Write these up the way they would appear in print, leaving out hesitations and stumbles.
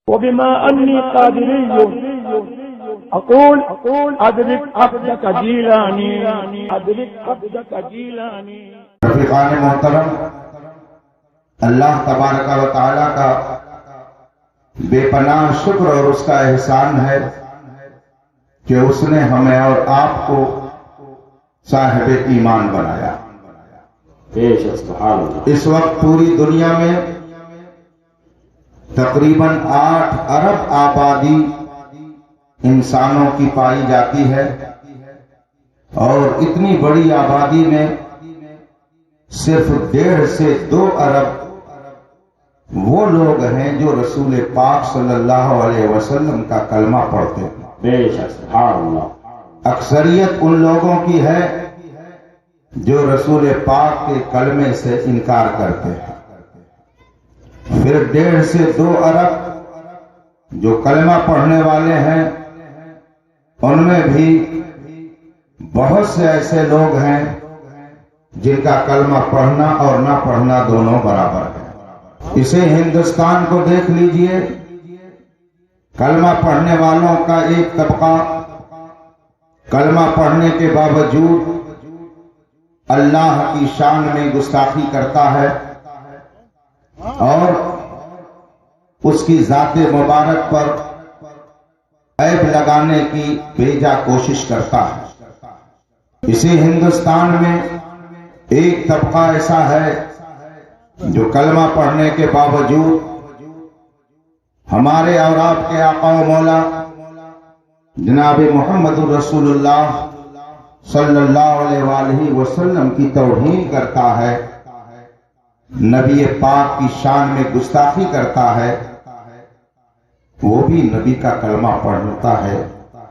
وبما أني قادري أقول أدرك عبدك جيلاني أدرك عبدك جيلاني۔ رفیقان محترم، اللہ تبارک و تعالیٰ کا بے پناہ شکر اور اس کا احسان ہے کہ اس نے ہمیں اور آپ کو صاحب ایمان بنایا۔ اس وقت پوری دنیا میں تقریباً 8 ارب آبادی انسانوں کی پائی جاتی ہے، اور اتنی بڑی آبادی میں صرف 1.5 سے 2 ارب وہ لوگ ہیں جو رسول پاک صلی اللہ علیہ وسلم کا کلمہ پڑھتے ہیں۔ اکثریت ان لوگوں کی ہے جو رسول پاک کے کلمے سے انکار کرتے ہیں۔ پھر 1.5 سے 2 ارب جو کلمہ پڑھنے والے ہیں، ان میں بھی بہت سے ایسے لوگ ہیں جن کا کلمہ پڑھنا اور نہ پڑھنا دونوں برابر ہے۔ اسے ہندوستان کو دیکھ لیجئے، کلمہ پڑھنے والوں کا ایک طبقہ کلمہ پڑھنے کے باوجود اللہ کی شان میں گستاخی کرتا ہے اور اس کی ذات مبارک پر عیب لگانے کی بیجا کوشش کرتا ہے۔ اسی ہندوستان میں ایک طبقہ ایسا ہے جو کلمہ پڑھنے کے باوجود ہمارے اور آپ کے آقا و مولا جناب محمد رسول اللہ صلی اللہ علیہ وآلہ وسلم کی توہین کرتا ہے، نبی پاک کی شان میں گستاخی کرتا ہے، وہ بھی نبی کا کلمہ پڑھتا ہے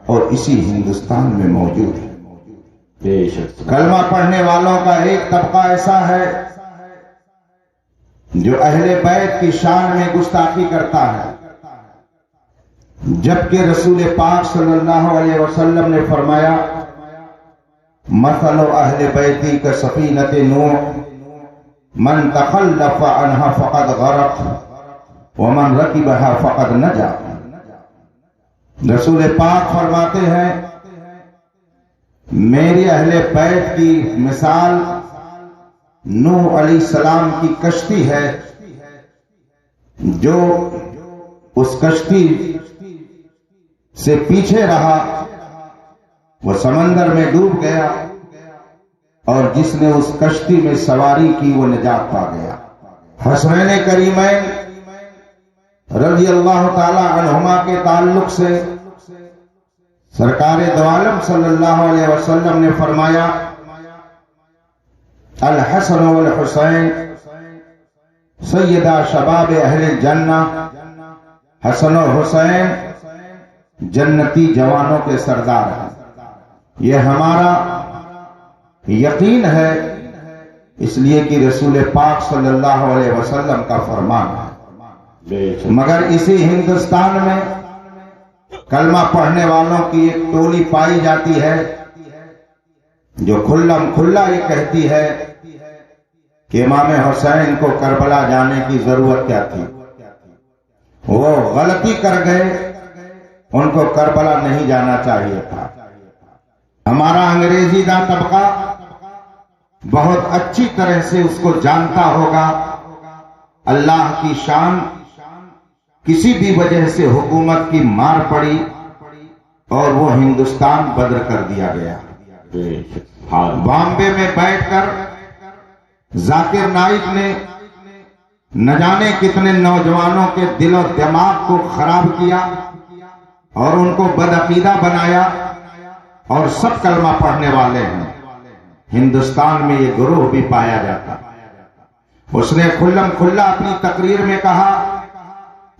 اور اسی ہندوستان میں موجود ہے۔ کلمہ پڑھنے والوں کا ایک طبقہ ایسا ہے جو اہل بیت کی شان میں گستاخی کرتا ہے، جبکہ رسول پاک صلی اللہ علیہ وسلم نے فرمایا مثل اہل بیتی کا سفینۃ نوح من تخلف عنها فقد غرق ومن رکبها فقد نجا۔ رسول پاک فرماتے ہیں میری اہل بیت کی مثال نوح علیہ السلام کی کشتی ہے، جو اس کشتی سے پیچھے رہا وہ سمندر میں ڈوب گیا، اور جس نے اس کشتی میں سواری کی وہ نجات پا گیا۔ حسنین کریمین رضی اللہ تعالی عنہما کے تعلق سے سرکار دو عالم صلی اللہ علیہ وسلم نے فرمایا الحسن والحسین سیدہ شباب اہل الجنہ، حسن و حسین جنتی جوانوں کے سردار ہیں۔ یہ ہمارا یقین ہے، اس لیے کہ رسول پاک صلی اللہ علیہ وسلم کا فرمان ہے۔ مگر اسی ہندوستان میں کلمہ پڑھنے والوں کی ایک ٹولی پائی جاتی ہے جو کھلم کھلا یہ کہتی ہے کہ امام حسین کو کربلا جانے کی ضرورت کیا تھی، وہ غلطی کر گئے، ان کو کربلا نہیں جانا چاہیے تھا۔ ہمارا انگریزی دا طبقہ بہت اچھی طرح سے اس کو جانتا ہوگا، اللہ کی شان کسی بھی وجہ سے حکومت کی مار پڑی اور وہ ہندوستان بدر کر دیا گیا۔ بامبے میں بیٹھ کر ذاکر نائک نے نہ جانے کتنے نوجوانوں کے دل و دماغ کو خراب کیا اور ان کو بدعقیدہ بنایا، اور سب کلمہ پڑھنے والے ہیں۔ ہندوستان میں یہ گروہ بھی پایا جاتا۔ اس نے کھلم کھلا اپنی تقریر میں کہا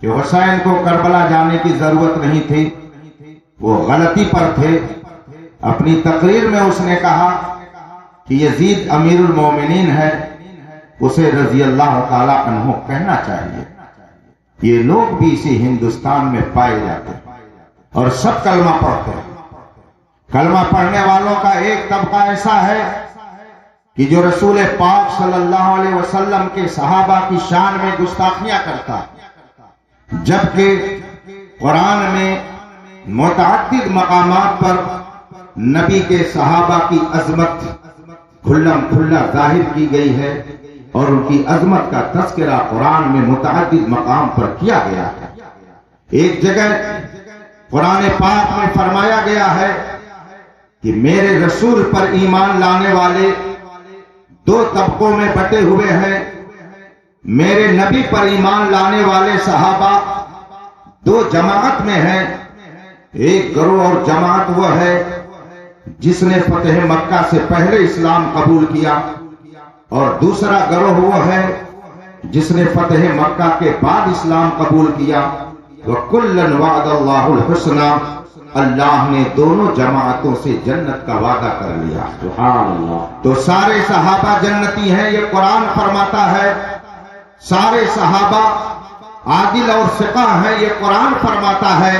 کہ حسین کو کربلا جانے کی ضرورت نہیں تھی، وہ غلطی پر تھے۔ اپنی تقریر میں اس نے کہا کہ یزید امیر المومنین ہے، اسے رضی اللہ تعالی عنہ کہنا چاہیے۔ یہ لوگ بھی اسی ہندوستان میں پائے جاتے ہیں اور سب کلمہ پڑھتے ہیں۔ کلمہ پڑھنے والوں کا ایک طبقہ ایسا ہے کہ جو رسول پاک صلی اللہ علیہ وسلم کے صحابہ کی شان میں گستاخیاں کرتا ہے، جبکہ قرآن میں متعدد مقامات پر نبی کے صحابہ کی عظمت کھلم کھلا ظاہر کی گئی ہے، اور ان کی عظمت کا تذکرہ قرآن میں متعدد مقام پر کیا گیا ہے۔ ایک جگہ قرآن پاک میں فرمایا گیا ہے کہ میرے رسول پر ایمان لانے والے دو طبقوں میں بٹے ہوئے ہیں، میرے نبی پر ایمان لانے والے صحابہ دو جماعت میں ہیں۔ ایک گروہ اور جماعت وہ ہے جس نے فتح مکہ سے پہلے اسلام قبول کیا، اور دوسرا گروہ وہ ہے جس نے فتح مکہ کے بعد اسلام قبول کیا۔ وَكُلًّا وَعَدَ اللَّهُ الْحُسْنَى، اللہ نے دونوں جماعتوں سے جنت کا وعدہ کر لیا۔ سبحان اللہ۔ تو سارے صحابہ جنتی ہیں، یہ قرآن فرماتا ہے۔ سارے صحابہ عادل اور ثقہ ہیں، یہ قرآن فرماتا ہے۔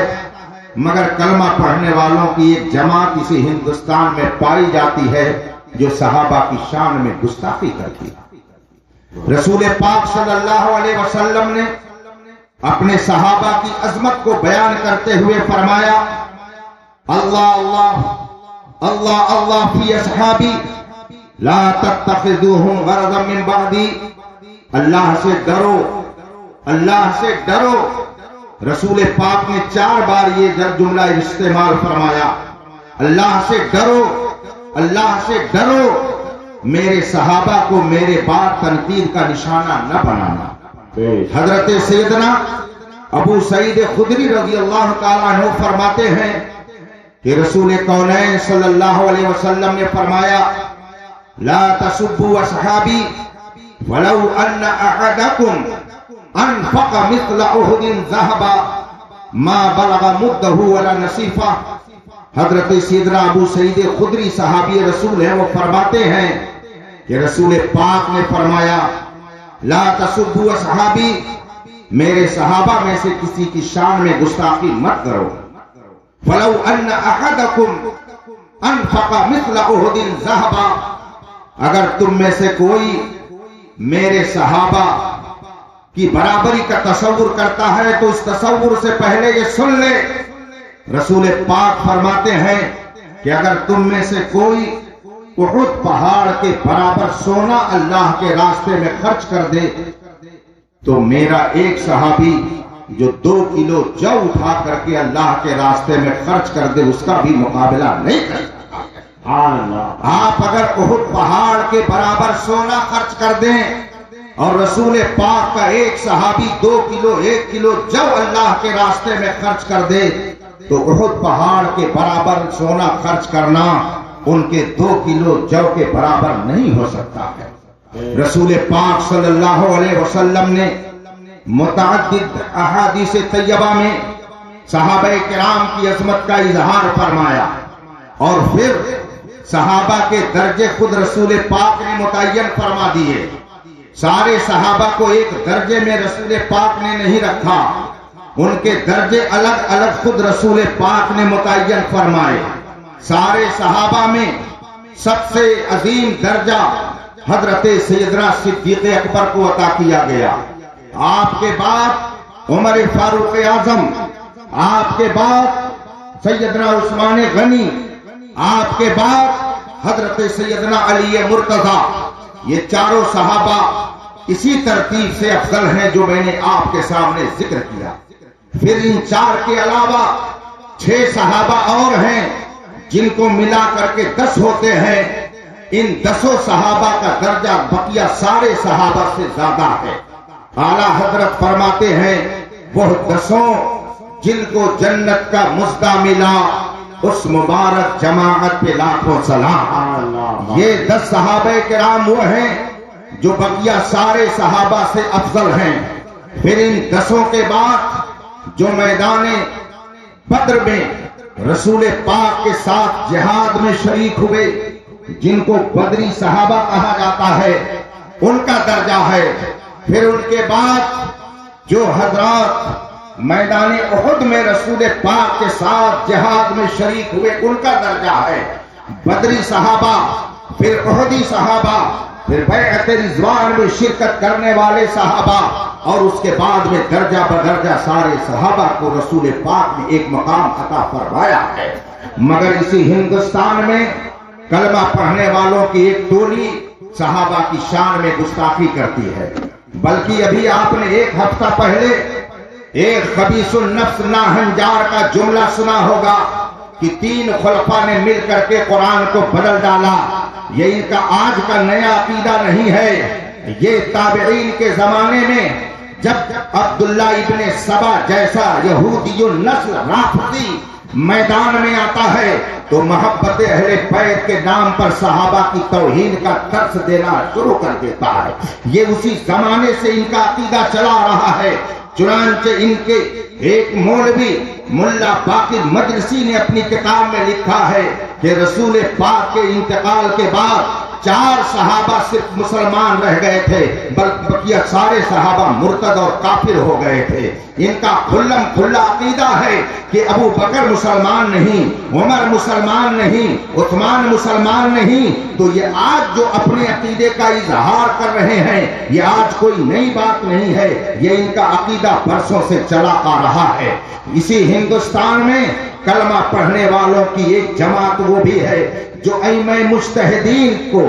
مگر کلمہ پڑھنے والوں کی ایک جماعت اسی ہندوستان میں پائی جاتی ہے جو صحابہ کی شان میں گستاخی کرتی ہے۔ رسول پاک صلی اللہ علیہ وسلم نے اپنے صحابہ کی عظمت کو بیان کرتے ہوئے فرمایا، اللہ اللہ اللہ اللہ فی اصحابی لا تتخذوہم غرضا من بعدی، اللہ سے ڈرو، اللہ سے ڈرو۔ رسول پاک نے 4 بار یہ جملہ استعمال فرمایا، اللہ سے ڈرو، اللہ سے ڈرو، میرے صحابہ کو میرے بعد تنقید کا نشانہ نہ بنانا۔ حضرت سیدنا ابو سعید خدری رضی اللہ تعالیٰ عنہ فرماتے ہیں کہ رسول کونین صلی اللہ علیہ وسلم نے فرمایا، لا تسبوا اصحابی ولو ان احدکم انفق مثل احد ذهبا ما بلغ مدہ ولا نصیفہ۔ حضرت سیدنا ابو سعید خدری صحابی رسول ہیں، وہ فرماتے ہیں کہ رسول پاک نے فرمایا، لا تسبوا اصحابی، میرے صحابہ میں سے کسی کی شان میں گستاخی مت کرو۔ ولو ان احدکم انفق مثل احد ذهبا، اگر تم میں سے کوئی میرے صحابہ کی برابری کا تصور کرتا ہے تو اس تصور سے پہلے یہ سن لے، رسول پاک فرماتے ہیں کہ اگر تم میں سے کوئی احد پہاڑ کے برابر سونا اللہ کے راستے میں خرچ کر دے تو میرا ایک صحابی جو 2 کلو جو اٹھا کر کے اللہ کے راستے میں خرچ کر دے اس کا بھی مقابلہ نہیں کر سکتا۔ آپ اگر احد پہاڑ کے برابر سونا خرچ کر دیں اور رسول پاک کا ایک صحابی 2 کلو 1 کلو جو اللہ کے راستے میں خرچ کر دے تو احد پہاڑ کے برابر سونا خرچ کرنا ان کے 2 کلو جو کے برابر نہیں ہو سکتا ہے۔ رسول پاک صلی اللہ علیہ وسلم نے متعدد احادیث طیبہ میں صحابہ کرام کی عظمت کا اظہار فرمایا، اور پھر صحابہ کے درجے خود رسول پاک نے متعین فرما دیے۔ سارے صحابہ کو ایک درجے میں رسول پاک نے نہیں رکھا، ان کے درجے الگ الگ خود رسول پاک نے متعین فرمائے۔ سارے صحابہ میں سب سے عظیم درجہ حضرت سیدنا صدیق اکبر کو عطا کیا گیا، آپ کے بعد عمر فاروق اعظم، آپ کے بعد سیدنا عثمان غنی، آپ کے بعد حضرت سیدنا علی مرتضی۔ یہ چاروں صحابہ اسی ترتیب سے افضل ہیں جو میں نے آپ کے سامنے ذکر کیا۔ پھر ان 4 کے علاوہ 6 صحابہ اور ہیں جن کو ملا کر کے 10 ہوتے ہیں۔ ان 10 صحابہ کا درجہ بقیہ سارے صحابہ سے زیادہ ہے۔ اعلیٰ حضرت فرماتے ہیں وہ 10 جن کو جنت کا مژدہ ملا اس مبارک جماعت پہ لاکھوں سلام۔ یہ 10 صحابہ کرام وہ ہیں جو بقیہ سارے صحابہ سے افضل ہیں۔ پھر ان 10 کے بعد جو میدان بدر میں رسول پاک کے ساتھ جہاد میں شریک ہوئے جن کو بدری صحابہ کہا جاتا ہے ان کا درجہ ہے۔ پھر ان کے بعد جو حضرات میدان احد میں رسول پاک کے ساتھ جہاد میں شریک ہوئے ان کا درجہ ہے۔ بدری صحابہ، پھر احدی صحابہ، پھر بیعت رضوان میں شرکت کرنے والے صحابہ اور اس کے بعد میں درجہ بدرجہ سارے صحابہ کو رسول پاک نے ایک مقام عطا فرمایا ہے. مگر اسی ہندوستان میں کلمہ پڑھنے والوں کی ایک ٹولی صحابہ کی شان میں گستاخی کرتی ہے. بلکہ ابھی آپ نے ایک ہفتہ پہلے ایک خبیث النفس ناہنجار کا جملہ سنا ہوگا کہ 3 خلفاء نے مل کر کے قرآن کو بدل ڈالا. یہ ان کا آج کا نیا عقیدہ نہیں ہے. یہ تابعین کے زمانے میں جب عبداللہ ابن سبا جیسا یہودی النسل رافضی میدان میں آتا ہے تو محبت اہل بیت کے نام پر صحابہ کی توہین کا درس دینا شروع کر دیتا ہے. یہ اسی زمانے سے ان کا عقیدہ چلا رہا ہے. چنانچہ ان کے ایک مولوی ملا باقر مجلسی نے اپنی کتاب میں لکھا ہے کہ رسول پاک کے انتقال کے بعد 4 صحابہ صرف مسلمان رہ گئے تھے، بقیہ سارے صحابہ مرتد اور کافر ہو گئے تھے. ان کا کھلم کھلا عقیدہ ہے کہ ابو بکر مسلمان نہیں، عمر مسلمان نہیں، عثمان مسلمان نہیں. تو یہ آج جو اپنے عقیدے کا اظہار کر رہے ہیں یہ آج کوئی نئی بات نہیں ہے، یہ ان کا عقیدہ برسوں سے چلا آ رہا ہے. اسی ہندوستان میں کلمہ پڑھنے والوں کی ایک جماعت وہ بھی ہے جو ائمہ مجتہدین کو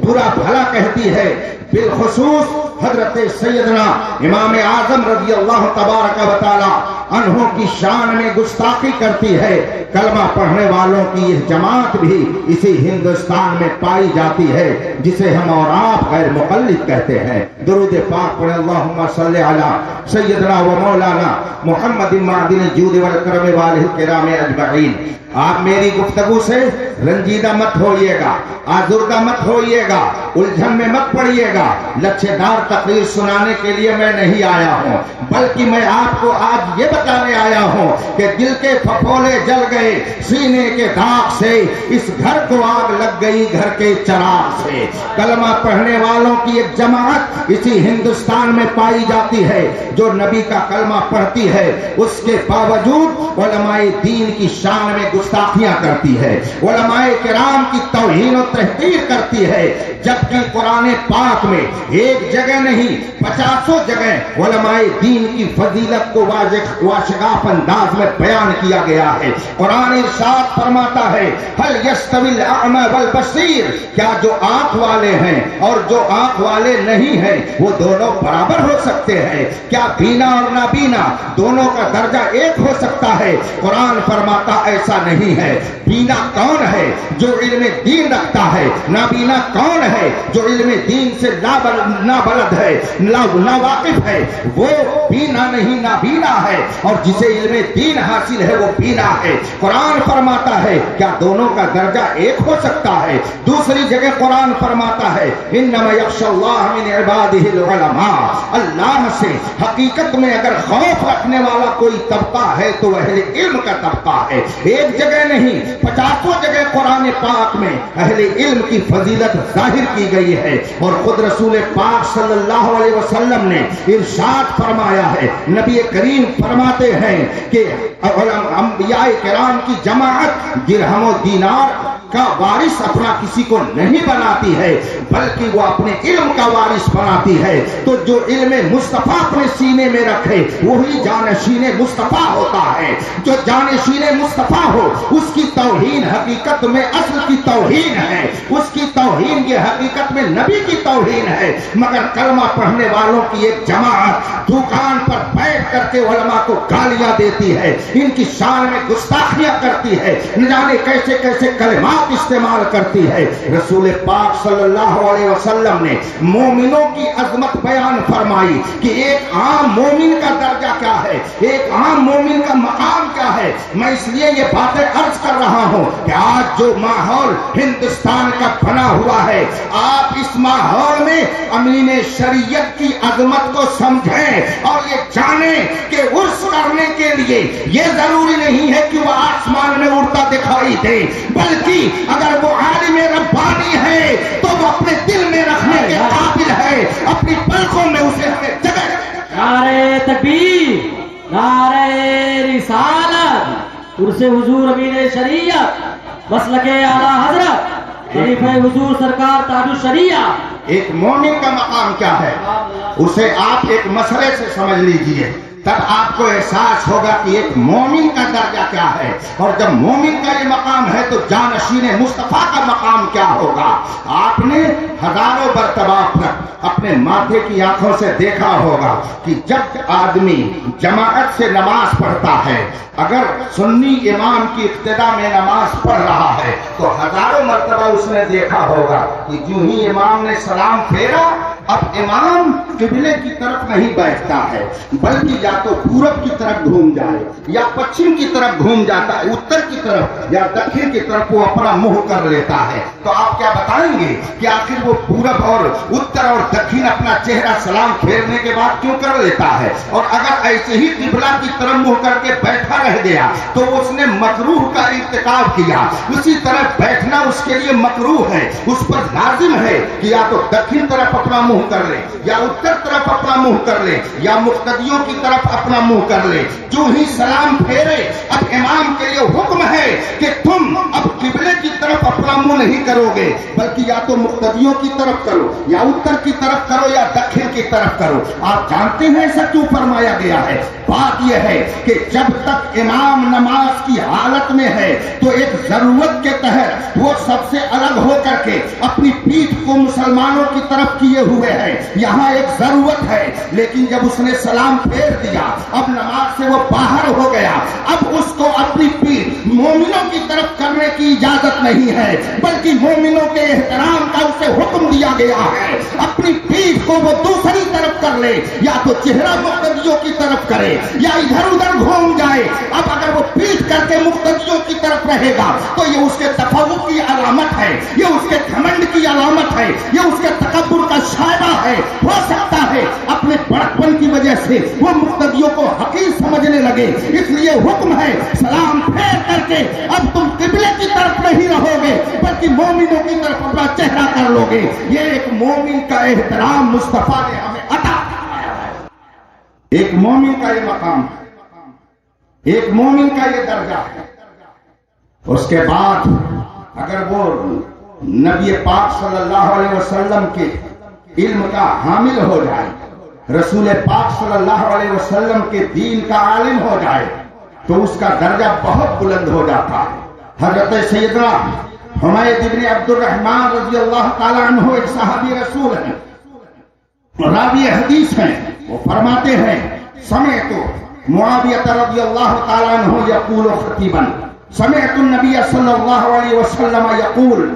برا بھلا کہتی ہے، بالخصوص حضرت سیدنا امام اعظم رضی اللہ تبارک و تعالی عنہ کی شان میں گستاخی کرتی ہے. کلمہ پڑھنے والوں کی یہ جماعت بھی اسی ہندوستان میں پائی جاتی ہے جسے ہم اور آپ غیر مقلد کہتے ہیں. درود پاک پڑھیں. اللہم صلی علی سیدنا و مولانا محمد معدن الجود والکرم والہ الکرام اجمعین. آپ میری گفتگو سے رنجیدہ مت ہوئیے گا، آزردہ مت ہوئیے گا، الجھن میں مت پڑیے گا. لچھے دار تقریر سنانے کے لیے میں نہیں آیا ہوں، بلکہ میں آپ کو آج یہ بتانے آیا ہوں کہ دل کے پھپھولے جل گئے سینے کے داغ سے، اس گھر کو آگ لگ گئی گھر کے چراغ سے. کلمہ پڑھنے والوں کی ایک جماعت اسی ہندوستان میں پائی جاتی ہے جو نبی کا کلمہ پڑھتی ہے، اس کے باوجود علماء دین کی شان میں گستاخیاں کرتی ہے، علماء کرام کی توہین و تحقیر کرتی ہے. جبکہ قرآن پاک میں ایک جگہ نہیں 50 جگہ علماء دین کی فضیلت کو واشگاف انداز میں بیان کیا گیا ہے. قرآن ارشاد فرماتا ہے هل يستوي الاعمى والبصير، کیا جو آنکھ والے ہیں اور جو آنکھ والے نہیں ہیں وہ دونوں برابر ہو سکتے ہیں؟ کیا بینا اور نابینا دونوں کا درجہ ایک ہو سکتا ہے؟ قرآن فرماتا ایسا نہیں ہے. بینا کون ہے؟ جو علم دین رکھتا ہے. نابینا کون ہے؟ جو علم دین سے نابلد ہے، ناواقف ہے. وہ بینا نہیں نابینا ہے، اور جسے علم دین حاصل ہے وہ بینا ہے. قرآن فرماتا ہے کیا دونوں کا درجہ ایک ہو سکتا ہے؟ دوسری جگہ قرآن فرماتا ہے انما یخشی اللہ من عبادہ العلماء، اللہ سے حقیقت میں اگر خوف رکھنے والا کوئی طبقہ ہے تو اہل علم کا طبقہ ہے. ایک جگہ نہیں 50 جگہ قرآن پاک میں اہل علم کی فضیلت ظاہر کی گئی ہے. اور خود رسول پاک صلی اللہ علیہ وسلم نے ارشاد فرمایا ہے، نبی کریم فرماتے ہیں کہ انبیاء کرام کی جماعت درہم و دینار کا وارث اپنا کسی کو نہیں بناتی ہے بلکہ وہ اپنے علم کا وارث بناتی ہے. تو جو علم مصطفیٰ اپنے سینے میں رکھے وہی جانشین مصطفیٰ ہوتا ہے. جو جانشین مصطفیٰ ہو اس کی توہین حقیقت میں اصل کی توہین ہے، اس کی توہین یہ حقیقت میں نبی کی توہین ہے. مگر کلمہ پڑھنے والوں کی ایک جماعت دکان پر بیٹھ کر کے علماء کو گالیاں دیتی ہے، ان کی شان میں گستاخیاں کرتی ہے، نہ جانے کیسے کیسے کلمات استعمال کرتی ہے. رسول پاک صلی اللہ علیہ وسلم نے مومنوں کی عظمت بیان فرمائی کہ ایک عام مومن کا درجہ کیا ہے، ایک عام مومن کا مقام کیا ہے. میں اس لیے یہ باتیں عرض کر رہا ہوں کہ آج جو ماحول ہندوستان کا بنا ہوا ہے، آپ اس ماحول میں امین شریعت کی عظمت کو سمجھیں اور یہ جانیں کہ عرس کرنے کے لیے یہ ضروری نہیں ہے کہ وہ آسمان میں اڑتا دکھائی دے، بلکہ اگر وہ عالم ربانی ہے تو وہ اپنے دل میں رکھنے کے قابل ہے، اپنی پلکوں میں اسے ہمیں جگہ. نعرہ تکبیر، نعرہ رسالت، عرس حضور امین شریعت، مسلک اعلیٰ حضرت خلیفہ حضور سرکار تاج الشریعہ ایک مومن کا مقام کیا ہے اسے آپ ایک مسئلے سے سمجھ لیجئے، تب آپ کو احساس ہوگا کہ ایک مومن کا درجہ کیا ہے، اور جب مومن کا یہ مقام ہے تو جانشین مصطفیٰ کا مقام کیا ہوگا۔ آپ نے ہزاروں مرتبہ اپنے ماتھے کی آنکھوں سے دیکھا ہوگا کہ جب آدمی جماعت سے نماز پڑھتا ہے، اگر سنی امام کی ابتدا میں نماز پڑھ رہا ہے تو ہزاروں مرتبہ اس نے دیکھا ہوگا کہ جو ہی امام نے سلام پھیرا، اب امام قبلے کی طرف نہیں بیٹھتا ہے بلکہ یا تو پورب کی طرف گھوم جائے یا پچھم کی طرف گھوم جاتا ہے، اتر کی طرف یا دکھن کی طرف وہ اپنا منہ کر لیتا ہے۔ تو آپ کیا بتائیں گے کہ آخر وہ پورب اور اتر اور دکھن اپنا چہرہ سلام پھیرنے کے بعد کیوں کر لیتا ہے؟ اور اگر ایسے ہی قبلہ کی طرف منہ کر کے بیٹھا رہ گیا تو اس نے مکروہ کا ارتکاب کیا۔ اسی طرح بیٹھنا اس کے لیے مکروہ ہے، اس پر لازم ہے کہ یا تو دکھن طرف اپنا منہ کر لے یا اتر طرف اپنا منہ کر لے یا مقتدیوں کی طرف اپنا منہ کر لے۔ جو ہی سلام پھیرے اب امام کے لیے حکم ہے کہ تم اب قبلے کی طرف اپنا منہ نہیں کرو گے بلکہ یا تو مقتدیوں کی طرف کرو یا اتر کی طرف کرو یا دکھن کی طرف کرو۔ آپ جانتے ہیں ایسا کیوں فرمایا گیا ہے؟ بات یہ ہے کہ جب تک امام نماز کی حالت میں ہے تو ایک ضرورت کے تحت وہ سب سے الگ ہو کر کے اپنی پیٹھ کو مسلمانوں کی طرف کیے ہوئے ہے، یہاں ایک ضرورت ہے، لیکن جب اس نے سلام پھیر دیا اب نماز سے وہ باہر ہو گیا، اب اس کو اپنی پیٹھ مومنوں کی طرف کرنے کی اجازت نہیں ہے بلکہ مومنوں کے احترام کا اسے حکم دیا گیا ہے۔ اپنی پیٹھ کو وہ دوسری طرف کر لے، یا تو چہرہ مقتدیوں کی طرف کرے یا ادھر ادھر گھوم جائے۔ اب اگر وہ پیٹھ کر کے مقتدیوں کی طرف رہے گا تو یہ اس کے تفوق کی علامت ہے، یہ اس کے گھمنڈ کی علامت ہے، یہ اس کے تکبر کا شائبہ ہے۔ ہو سکتا ہے اپنے بڑکپن کی وجہ سے وہ مقتدیوں کو حقیر سمجھنے لگے، اس لیے حکم ہے سلام پھیر کر کے اب تم قبلے کی طرف نہیں رہو گے بلکہ مومنوں کی طرف اپنا چہرہ کر لو گے۔ یہ ایک مومن کا احترام مصطفیٰ نے ہمیں عطا فرمایا ہے۔ ایک مومن کا یہ مقام ہے، ایک مومن کا یہ درجہ ہے۔ اس کے بعد اگر وہ نبی پاک صلی اللہ علیہ وسلم کے علم کا حامل ہو جائے، رسول پاک صلی اللہ علیہ وسلم کے دین کا عالم ہو جائے تو اس کا درجہ بہت بلند ہو جاتا ہے۔ حضرت سیدنا حمید بن عبد الرحمن رضی اللہ تعالیٰ عنہ ایک صحابی رسول ہیں، راوی حدیث ہیں، وہ فرماتے ہیں سمعت معاویہ رضی اللہ تعالیٰ عنہ یقول خطیبا سمعت النبی صلی اللہ علیہ وسلم یقول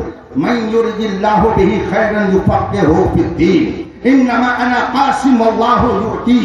من یرد اللہ بہ خیرا یفقہہ فی الدین انما انا قاسم واللہ یؤتی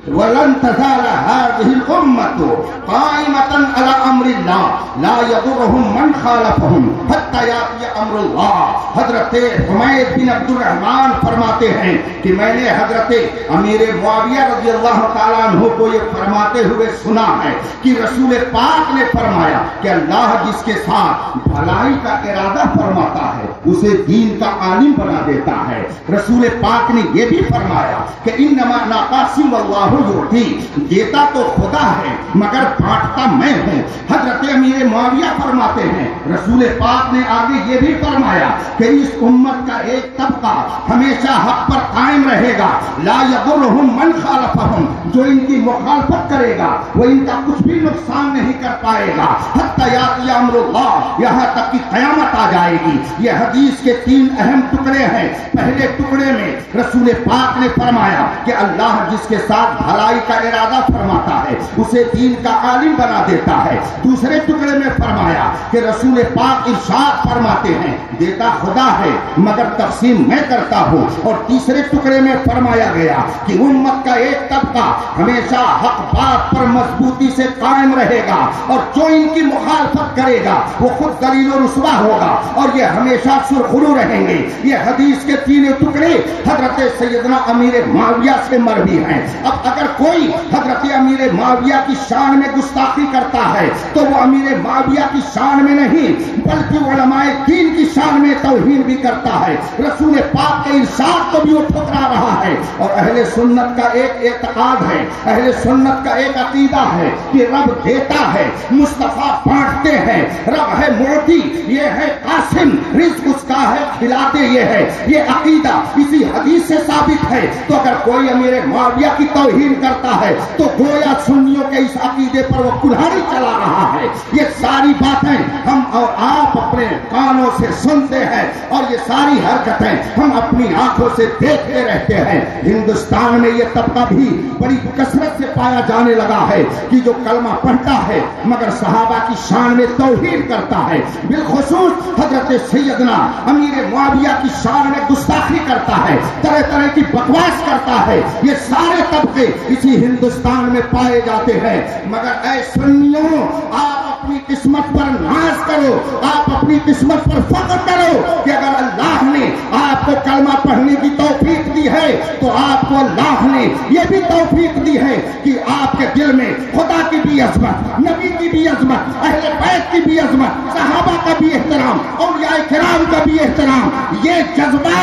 ولن تزال هذه الأمة قائمة على أمر الله لا يضرهم من خالفهم حتى يأتي أمر الله۔ حضرت حمید بن عبد الرحمن فرماتے ہیں کہ میں نے حضرت امیر معاویہ رضی اللہ تعالیٰ عنہ کو یہ فرماتے ہوئے سنا ہے کہ رسول پاک نے فرمایا کہ اللہ جس کے ساتھ بھلائی کا ارادہ فرماتا ہے اسے دین کا عالم بنا دیتا ہے۔ رسول پاک نے یہ بھی فرمایا کہ انما انا قاسم واللہ یؤتی، دیتا تو خدا ہے مگر بانٹتا میں ہوں۔ حضرت امیر معاویہ فرماتے ہیں رسول پاک نے آگے یہ بھی فرمایا کہ اس امت کا ایک طبقہ ہمیشہ حق پر قائم رہے گا، لا یضرهم من خالفهم، جو ان کی مخالفت کرے گا وہ ان کا کچھ بھی نقصان نہیں کر پائے گا، حتی یاتی امر اللہ، یہاں تک کہ قیامت آ جائے گی۔ یہ حدیث کے تین اہم ٹکڑے ہیں۔ پہلے ٹکڑے میں رسول پاک نے فرمایا کہ اللہ جس کے ساتھ بھلائی کا ارادہ فرماتا ہے اسے دین کا عالم بنا دیتا ہے۔ دوسرے ٹکڑے میں فرمایا کہ رسول پاک ارشاد فرماتے ہیں دیتا خدا ہے مگر تقسیم میں کرتا ہوں۔ اور تیسرے ٹکڑے میں فرمایا گیا کہ امت کا ایک طبقہ ہمیشہ حق بات پر مضبوطی سے قائم رہے گا اور جو ان کی مخالفت کرے گا وہ خود ذلیل و رسوا ہوگا اور یہ ہمیشہ سرخرو رہیں گے۔ یہ حدیث کے تینوں ٹکڑے حضرت سیدنا امیر معاویہ سے مروی ہیں۔ اب اگر کوئی حضرت امیر معاویہ کی شان میں گستاخی کرتا ہے تو وہ امیر معاویہ کی شان میں نہیں بلکہ علماء دین کی شان میں توہین بھی کرتا ہے۔ رسول پاک کے ارشاد کو بھی وہ ٹھکرا رہا ہے۔ اور اہل سنت کا ایک اعتقاد ہے، اہل سنت کا ایک عقیدہ ہے کہ رب دیتا ہے، مصطفیٰ بانٹتے ہیں، رب ہے موتی، یہ ہے قاسم، رزق اس کا ہے، کھلاتے یہ ہے، یہ عقیدہ اسی حدیث سے ثابت ہے۔ تو اگر کوئی امیر معاویہ کی توہین کرتا ہے تو گویا سنیوں کے اس عقیدے پر وہ کلہاڑی چلا رہا ہے۔ یہ ساری باتیں ہم اور آپ اپنے کانوں سے سنتے ہیں اور یہ ساری حرکتیں ہم اپنی آنکھوں سے دیکھتے رہتے ہیں۔ ہندوستان میں یہ طبقہ بھی بڑی کثرت سے پایا جانے لگا ہے کہ جو کلمہ پڑھتا ہے مگر صحابہ کی شان میں توہین کرتا ہے، بالخصوص حضرت سیدنا امیر معاویہ کی شان میں گستاخی کرتا ہے، طرح طرح کی بکواس کرتا ہے۔ یہ سارے طبقے اسی ہندوستان میں پائے جاتے ہیں، مگر اے سنیوں، آپ اپنی قسمت پر ناز کرو، آپ اپنی قسمت پر فخر کرو کہ اگر اللہ نے آپ کو کلمہ پڑھنے کی توفیق دی ہے تو آپ کو اللہ نے یہ بھی توفیق دی ہے کہ آپ کے دل میں خدا کی بھی عظمت، نبی کی بھی عظمت، اہل بیت کی بھی عظمت، صحابہ کا بھی احترام، اولیاء کرام کا بھی احترام، یہ جذبہ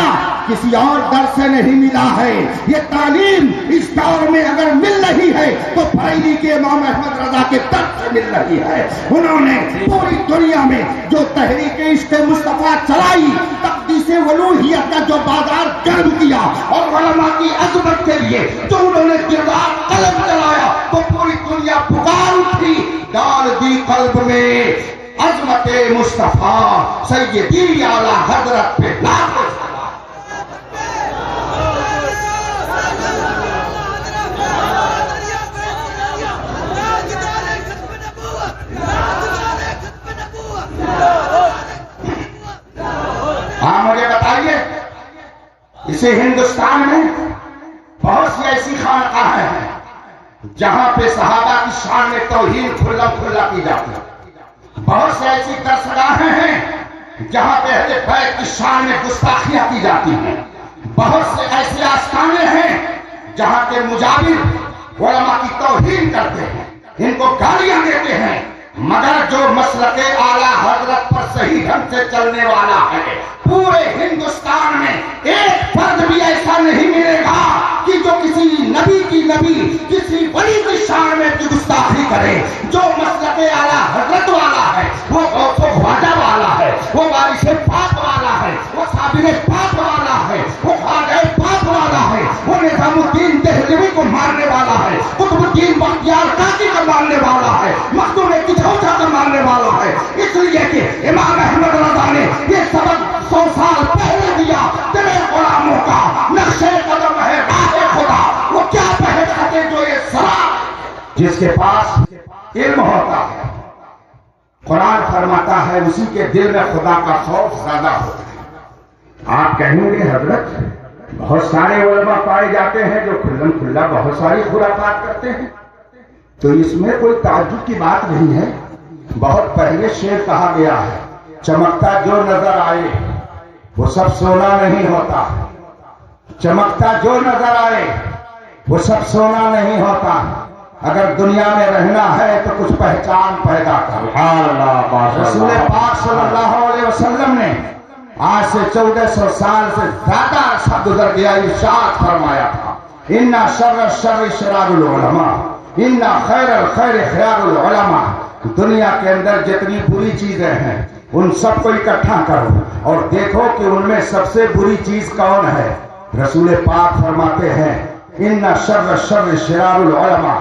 کسی اور در سے نہیں ملا ہے۔ یہ تعلیم اس دور میں اگر مل رہی ہے تو بریلی کے امام احمد رضا کے در سے مل رہی ہے۔ انہوں نے پوری دنیا میں جو تحریک عشق مصطفیٰ چلائی، تقدیس الوہیت کا جو بازار گرم کیا اور علماء کی عظمت کے لیے جو انہوں نے کردار قلم چلایا تو پوری دنیا پکار اٹھی، ڈال دی قلب میں عظمت مصطفیٰ سیدی اعلیٰ حضرت پہ لاکھوں مجھے بتائیے، اسے ہندوستان میں بہت سی ایسی خانقاہیں ہیں جہاں پہ صحابہ کی شان میں توہین کھلا کھلا کی جاتی ہے، بہت سی ایسی درسگاہیں ہیں جہاں پہ اہل بیت کی شان میں گستاخیاں کی جاتی ہیں، بہت سے ایسے آستانے ہیں جہاں کے مجاور علماء کی توہین کرتے ہیں، ان کو گالیاں دیتے ہیں، مگر جو مسلک اعلیٰ حضرت پر صحیح ڈھنگ سے چلنے والا ہے پورے ہندوستان میں ایک فرد بھی ایسا نہیں ملے گا کہ جو کسی نبی کسی ولی کی شان میں گستاخی کرے۔ جو مسلک اعلیٰ حضرت والا ہے وہ غوث و خواجہ والا ہے، وہ وارث پاک والا ہے، وہ صابر پاک والا ہے، وہ خواجہ پاک والا ہے، وہ نظام الدین دہلوی کو مارنے والا ہے، قطب الدین بختیار کاکی کو مارنے والا ہے، مخدوم کچھوٹا کو مارنے والا ہے۔ اس لیے کہ امام احمد رضا نے یہ سبق 100 سال پہلے دیا، تیرے غلاموں کا نقشے قدم ہے راہ خدا، وہ کیا پہن سکے جو یہ سراب۔ جس کے پاس علم ہوتا ہے، قرآن فرماتا ہے اسی کے دل میں خدا کا خوف زیادہ ہوتا ہے۔ آپ کہیں گے حضرت بہت سارے علماء پائے جاتے ہیں جو کھلم کھلا بہت ساری خرافات کرتے ہیں، تو اس میں کوئی تعجب کی بات نہیں ہے۔ بہت پہلے شعر کہا گیا ہے، چمکتا جو نظر آئے وہ سب سونا نہیں ہوتا، چمکتا جو نظر آئے وہ سب سونا نہیں ہوتا، اگر دنیا میں رہنا ہے تو کچھ پہچان پیدا کرو۔ رسول پاک صلی اللہ علیہ وسلم نے آج سے 1400 سال سے زیادہ عرصہ گزر گیا، ارشاد فرمایا تھا، ان شر الشر شرار العلماء، ان خیر الخیر خیار العلماء۔ دنیا کے اندر جتنی بری چیزیں ہیں ان سب کو اکٹھا کرو اور دیکھو کہ ان میں سب سے بری چیز کون ہے۔ رسول پاک فرماتے ہیں ان شر الشر شرار العلماء،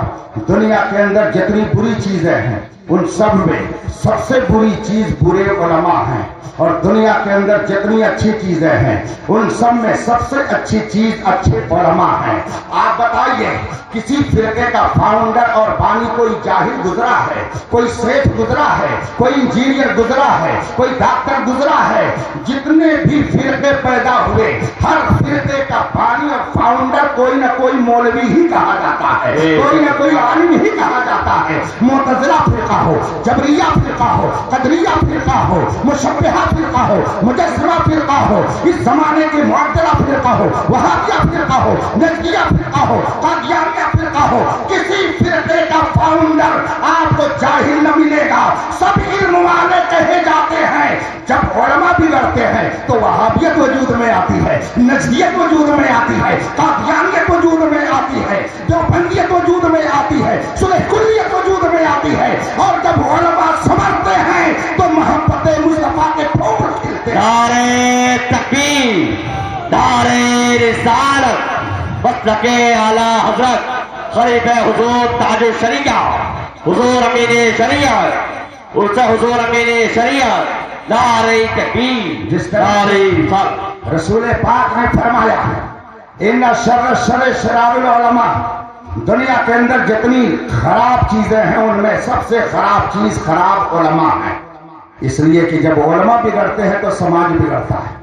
دنیا کے اندر جتنی بری چیزیں ہیں ان سب میں سب سے بری چیز برے علماء ہیں، اور دنیا کے اندر جتنی اچھی چیزیں ہیں ان سب میں سب سے اچھی چیز اچھے علماء ہیں۔ آپ بتائیے کسی فرقے کا فاؤنڈر اور بانی کوئی جاہل گزرا ہے، کوئی سیٹھ گزرا ہے، کوئی انجینئر گزرا ہے، کوئی ڈاکٹر گزرا ہے؟ جتنے بھی فرقے پیدا ہوئے ہر فرقے کا بانی اور فاؤنڈر کوئی نہ کوئی مولوی ہی کہا جاتا ہے، کوئی نہ کوئی عالم ہی کہا جاتا ہے۔ معتزلہ فرقہ ہو، جبریہ فرقہ ہو، قدریہ فرقہ ہو، مشبہہ فرقہ ہو، مجسمہ فرقہ ہو، اس زمانے کے معتزلہ فرقہ ہو، وہابیہ فرقہ ہو، نجدیہ فرقہ ہو، قادیانیہ فرقہ ہو، کسی فرقے کا فاؤنڈر آپ کو جاہل نہ ملے گا، سب علم والے کہے جاتے ہیں۔ جب علماء بگڑتے ہیں تو وہابیت وجود میں آتی ہے، نجدیت وجود میں آتی ہے، قادیانیت وجود میں آتی ہے، دیوبندیت وجود میں آتی ہے، سلح کلیت وجود میں آتی ہے، اور نعرہ رسالت مسلک اعلی حضرت خلیفہ حضور تاج الشریعہ حضور امین شریعت حضور امین شریعت نعرہ تکبیر جس طرح نعرہ رسالت رسول پاک نے فرمایا ان شر شرار العلماء، دنیا کے اندر جتنی خراب چیزیں ہیں ان میں سب سے خراب چیز خراب علماء ہے. اس لیے کہ جب علماء بگڑتے ہیں تو سماج بگڑتا ہے.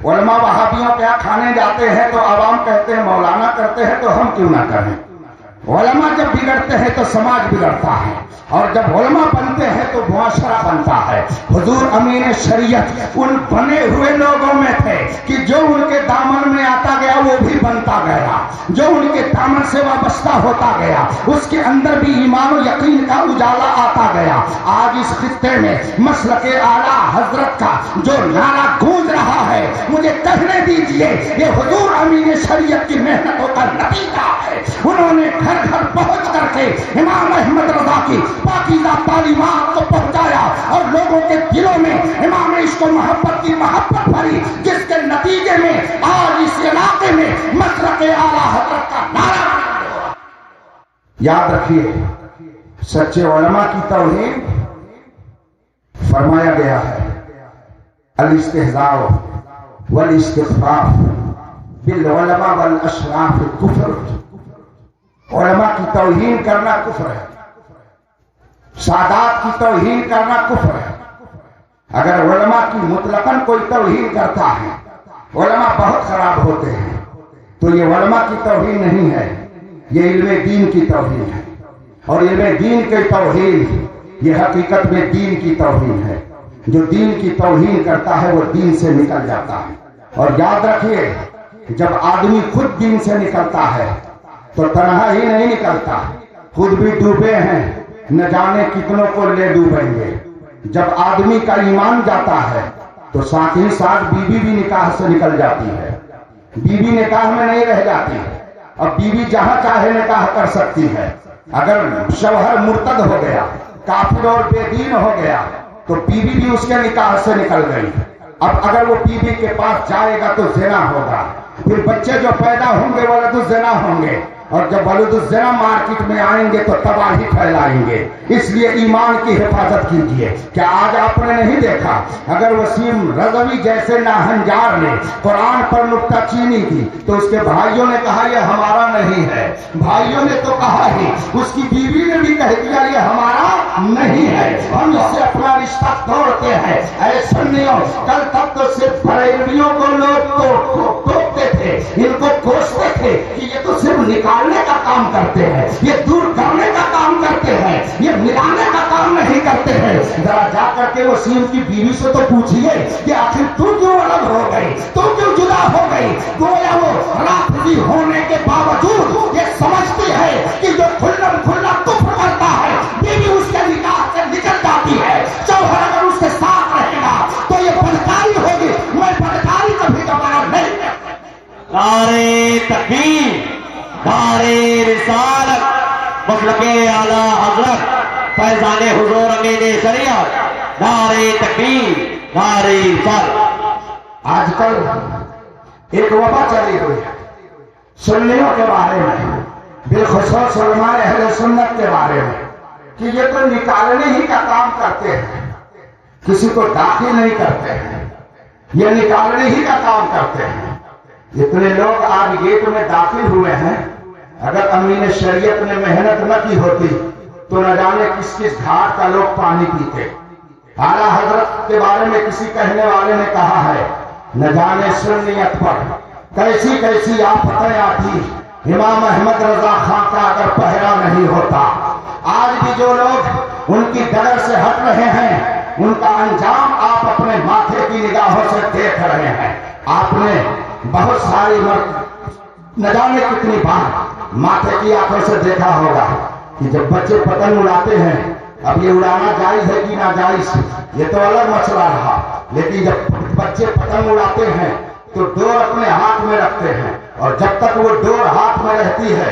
علماء وہابیوں کے یہاں کھانے جاتے ہیں تو عوام کہتے ہیں مولانا کرتے ہیں تو ہم کیوں نہ کریں. علماء جب بگڑتے ہیں تو سماج بگڑتا ہے، اور جب علماء بنتے ہیں تو معاشرہ بنتا ہے. حضور امین شریعت ان بنے ہوئے لوگوں میں تھے کہ جو ان کے دامن میں آتا گیا وہ بھی بنتا گیا، جو ان کے دامن سے وابستہ ہوتا گیا اس کے اندر بھی ایمان و یقین کا اجالا آتا گیا. آج اس خطے میں مسلک اعلی حضرت کا جو نعرہ گونج رہا ہے، مجھے کہنے دیجئے یہ حضور امین شریعت کی محنتوں کا نتیجہ ہے. انہوں نے گھر گھر پہنچ کر کے امام احمد رضا کی پاکیزہ تعلیمات کو پہنچایا اور لوگوں کے دلوں میں امام عشق و محبت کی محبت بھری، جس کے نتیجے میں آج اس علاقے میں مسلک اعلی حضرت کا نعرہ. یاد رکھیے سچے علماء کی توہین فرمایا گیا ہے الاستہزاء والاستخفاف بالعلماء والاشراف کفر. علماء کی توہین کرنا کفر ہے، سادات کی توہین کرنا کفر ہے. اگر علماء کی مطلقاً کوئی توہین کرتا ہے، علماء بہت خراب ہوتے ہیں، تو یہ علماء کی توہین نہیں ہے، یہ علم دین کی توہین ہے. اور علم دین کی توہین یہ حقیقت میں دین کی توہین ہے. جو دین کی توہین کرتا ہے وہ دین سے نکل جاتا ہے. اور یاد رکھیے جب آدمی خود دین سے نکلتا ہے تو تنہا ہی نہیں نکلتا، خود بھی ڈوبے ہیں، نہ جانے کتنوں کو لے ڈوبیں گے. جب آدمی کا ایمان جاتا ہے تو ساتھ ہی ساتھ بیوی بھی نکاح سے نکل جاتی ہے، بیوی نکاح میں نہیں رہ جاتی. اب بیوی جہاں چاہے نکاح کر سکتی ہے. اگر شوہر مرتد ہو گیا، کافر اور بے دین ہو گیا تو بیوی بھی اس کے نکاح سے نکل گئی. اب اگر وہ بیوی کے پاس جائے گا تو زنا ہوگا، پھر بچے جو پیدا ہوں گے ولد الزنا ہوں گے، اور جب ولد الزنا مارکیٹ میں آئیں گے تو تباہی پھیلائیں گے. اس لیے ایمان کی حفاظت کیجیے. کیا آج آپ نے نہیں دیکھا اگر وسیم رضوی جیسے ناہنجار نے قرآن پر نکتہ چینی کی تو اس کے بھائیوں نے کہا یہ ہمارا نہیں ہے، بھائیوں نے تو کہا ہی، اس کی بیوی نے بھی کہہ دیا یہ ہمارا نہیں ہے، ہم اس سے اپنا رشتہ توڑتے ہیں. اے سنیوں، کل تک تو صرف بریلویوں کو لوگ توڑتے تھے، ان کو کوستے تھے کہ یہ تو صرف نکالنے کا کام کرتے ہیں، یہ دور کرنے کا کام کرتے ہیں، یہ ملانے کا کام نہیں کرتے ہیں. ذرا جا کر کے وسیم کی بیوی سے تو پوچھئے کہ آخر تو کیوں الگ ہو گئی، تو کیوں جدا ہو گئی. گویا وہ رافضی ہونے کے باوجود یہ سمجھتی ہے کہ جو کھلم کھلا کفر کرتا ہے بیوی اس کے نکاح سے نکل جاتی ہے. شوہر اگر اس کے ساتھ رہے گا تو یہ بدکاری ہوگی. میں بدکاری کبھی گوارا نہیں. نعرہ تکبیر نعرہ رسالت مسلک اعلی حضرت فیضان حضور امین شریعت نعرہ تکبیر نعرہ رسالت. آج کل ایک وبا چلی ہوئی ہے سنیوں کے بارے میں، بالخصوص علماء اہل سنت کے بارے میں، کہ یہ تو نکالنے ہی کا کام کرتے ہیں، کسی کو داخل نہیں کرتے ہیں، یہ نکالنے ہی کا کام کرتے ہیں. اتنے لوگ آج گیٹ میں داخل ہوئے ہیں، اگر امین شریعت نے محنت نہ کی ہوتی تو نہ جانے کس کس گھاٹ کا لوگ پانی پیتے. اعلیٰ حضرت کے بارے میں کسی کہنے والے نے کہا ہے نہ جانے سنیت پر کیسی کیسی آفتیں آتی، امام احمد رضا خان کا اگر پہرا نہیں ہوتا. آج بھی جو لوگ ان کی ڈگر سے ہٹ رہے ہیں ان کا انجام آپ اپنے ماتھے کی نگاہوں سے دیکھ رہے ہیں. آپ نے بہت ساری نہ جانے کتنی بار ماتھے کی آنکھوں سے دیکھا ہوگا کہ جب بچے پتنگ اڑاتے ہیں، اب یہ اڑانا جائز ہے کہ ناجائز یہ تو الگ مسئلہ رہا، لیکن جب بچے پتنگ اڑاتے ہیں تو ڈور اپنے ہاتھ میں رکھتے ہیں، اور جب تک وہ ڈور ہاتھ میں رہتی ہے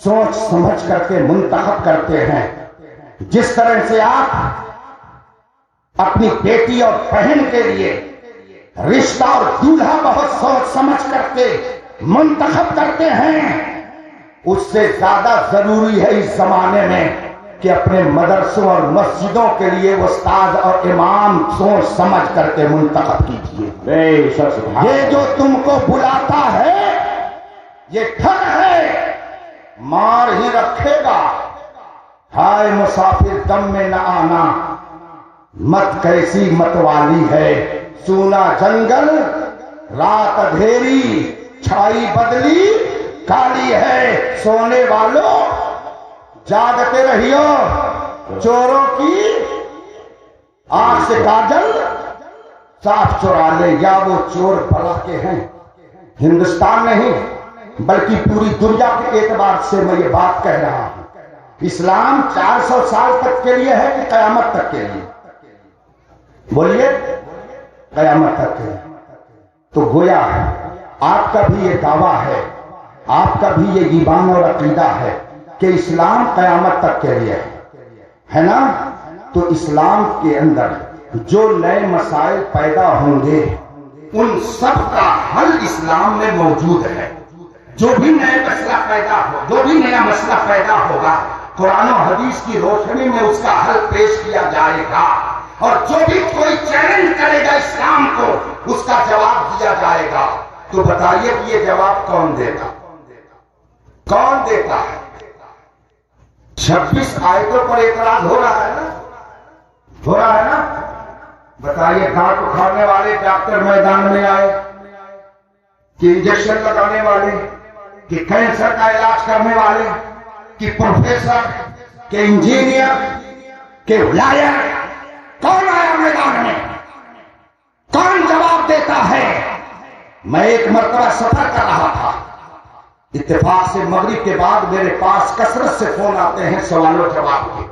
سوچ سمجھ کر کے منتخب کرتے ہیں. جس طرح سے آپ اپنی بیٹی اور بہن کے لیے رشتہ اور دولہا بہت سوچ سمجھ کر کے منتخب کرتے ہیں، اس سے زیادہ ضروری ہے اس زمانے میں کہ اپنے مدرسوں اور مسجدوں کے لیے استاد اور امام سوچ سمجھ کر کے منتخب کیجیے. یہ جو تم کو بلاتا ہے یہ ٹھگ ہے، مار ہی رکھے گا. ہائے مسافر دم میں نہ آنا، مت کیسی مت والی ہے. سونا جنگل رات اندھیری، چھائی بدلی کالی ہے. سونے والوں جاگتے رہیو، چوروں کی آنکھ سے کاجل صاف چرا لے. یا وہ چور بھلا کے ہیں، ہندوستان نہیں بلکہ پوری دنیا کے اعتبار سے میں یہ بات کہہ رہا ہوں. اسلام 400 سال تک کے لیے ہے کہ قیامت تک کے لیے؟ بولیے، قیامت تک کے. تو گویا آپ کا بھی یہ دعویٰ ہے، آپ کا بھی یہ ایمان اور عقیدہ ہے کہ اسلام قیامت تک کے لیے ہے نا؟ تو اسلام کے اندر جو نئے مسائل پیدا ہوں گے ان سب کا حل اسلام میں موجود ہے. جو بھی نئے مسئلہ پیدا ہو، جو بھی نیا مسئلہ پیدا ہوگا، قرآن و حدیث کی روشنی میں اس کا حل پیش کیا جائے گا. اور جو بھی کوئی چیلنج کرے گا اسلام کو، اس کا جواب دیا جائے گا. تو بتائیے کہ یہ جواب کون دے گا؟ کون دیتا ہے؟ 26 آیتوں پر اعتراض ہو رہا ہے نا، ہو رہا ہے نا. بتائیے گھاٹ اکھاڑنے والے ڈاکٹر میدان میں آئے کہ انجیکشن لگانے والے، کہ کینسر کا علاج کرنے والے، کہ پروفیسر، کہ انجینئر، کہ لائر، کون آیا میدان میں؟ کون جواب دیتا ہے؟ میں ایک مرتبہ سفر کر رہا تھا، اتفاق سے مغرب کے بعد میرے پاس کثرت سے فون آتے ہیں سوال و جواب کے.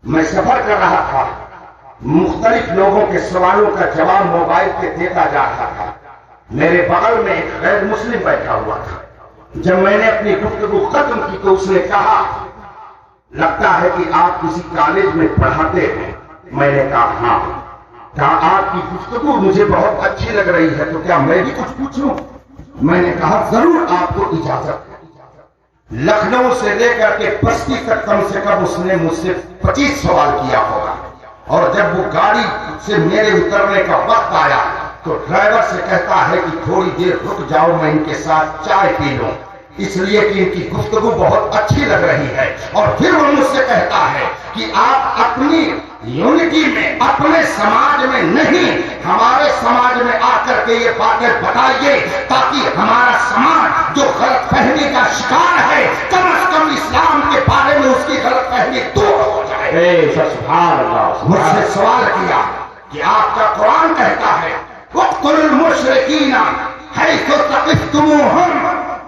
میں سفر کر رہا تھا، مختلف لوگوں کے سوالوں کا جواب موبائل پہ دیتا جا رہا تھا. میرے بغل میں ایک غیر مسلم بیٹھا ہوا تھا. جب میں نے اپنی گفتگو ختم کی تو اس نے کہا، لگتا ہے کہ آپ کسی کالج میں پڑھاتے ہیں. میں نے کہا ہاں. کہا آپ کی گفتگو مجھے بہت اچھی لگ رہی ہے، تو کیا میں بھی کچھ پوچھوں؟ میں نے کہا ضرور، آپ کو اجازت ہے. لکھنؤ سے لے کر کے بستی تک کم سے کم اس نے مجھ سے 25 سوال کیا ہوگا. اور جب وہ گاڑی سے میرے اترنے کا وقت آیا تو ڈرائیور سے کہتا ہے کہ تھوڑی دیر رک جاؤ، میں ان کے ساتھ چائے پی لوں، اس لیے کہ ان کی گفتگو بہت اچھی لگ رہی ہے. اور پھر وہ مجھ سے کہتا ہے کہ آپ اپنی یونٹی میں، اپنے سماج میں نہیں، ہمارے سماج میں آ کر کے یہ باتیں بتائیے تاکہ ہمارا سماج جو غلط فہمی کا شکار ہے، کم از کم اسلام کے بارے میں اس کی غلط فہمی دور ہو جائے. سبحان اللہ. مجھ سے سوال کیا کہ آپ کا قرآن کہتا ہے اقتلوا المشرکین حیث ثقفتموہم،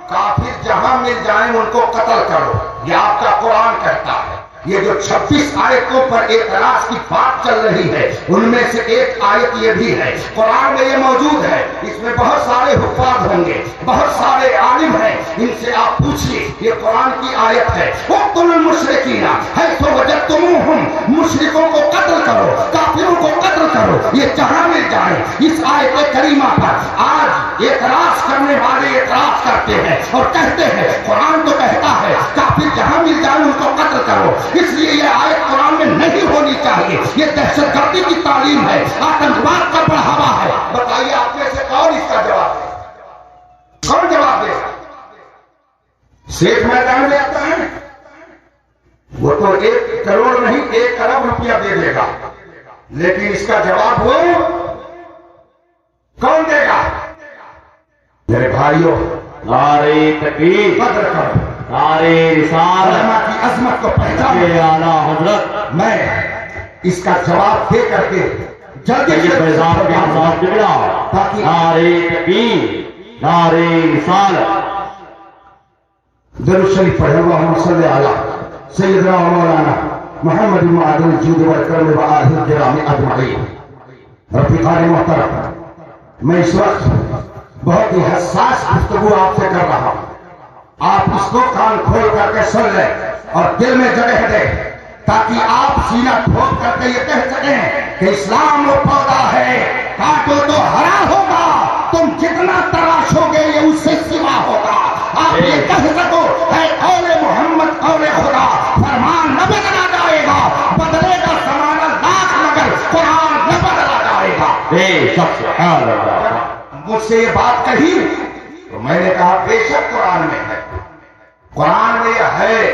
کافر جہاں مل جائیں ان کو قتل کرو. یہ آپ کا قرآن کہتا ہے. یہ جو 26 آیتوں پر اعتراض کی بات چل رہی ہے ان میں سے ایک آیت یہ بھی ہے، قرآن میں یہ موجود ہے. اس میں بہت سارے حفاظ ہوں گے، بہت سارے عالم ہیں، ان سے آپ پوچھیے. یہ قرآن کی آیت ہے، اقتلوا المشرکین حیث وجدتموہم، مشرکوں کو قتل کرو، کافروں کو قتل کرو، یہ جہاں مل جائیں. اس آیت کریمہ پر آج اعتراض کرنے والے اعتراض کرتے ہیں اور کہتے ہیں قرآن تو کہتا ہے کافر جہاں مل جائیں ان کو قتل کرو، اس لیے یہ آیت قرآن میں نہیں ہونی چاہیے. یہ دہشت گردی کی تعلیم ہے، آتنکواد کا بڑھاوا ہے. بتائیے آپ میں سے کون اس کا جواب دے؟ کون جواب دے؟ شیخ میدان میں آتا ہے، وہ تو 1 کروڑ نہیں 1 ارب روپیہ دے دے گا، لیکن اس کا جواب وہ کون دے گا؟ میرے بھائیوں، نعرہ تکبیر، قدر کرو، نعرہ رسالت، علماء کی عظمت کو پہچانو. اعلیٰ حضرت میں اس کا جواب دے کر کے جلدی سے فیضان کے آزاد جملہ، نعرہ تکبیر، نعرہ رسالت. درود شریف پڑھیں. اللہم صلی علی سیدنا و مولانا محمد معدن الجود والکرم وآلہ الکرام اجمعین. رفیقان محترم، میں اس وقت بہت ہی حساس گفتگو آپ سے کر رہا ہوں. آپ اس کو کان کھول کر کے سن لیں اور دل میں جگہ دیں، تاکہ آپ سینہ ٹھوک کر کے یہ کہہ سکیں کہ اسلام وہ پودا ہے، کاٹو تو ہرا ہوگا، تم جتنا تراشو گے یہ اس سے سوا ہوگا۔ آپ یہ کہہ سکو اے قول محمد قول خدا، فرمان نہ بدلا جائے گا، بدلے گا زمانہ لاکھ مگر قرآن نہ بدلا جائے گا۔ بے شک سبحان اللہ۔ مجھ سے یہ بات کہی تو میں نے کہا بے شک قرآن میں ہے، قرآن میں یہ ہے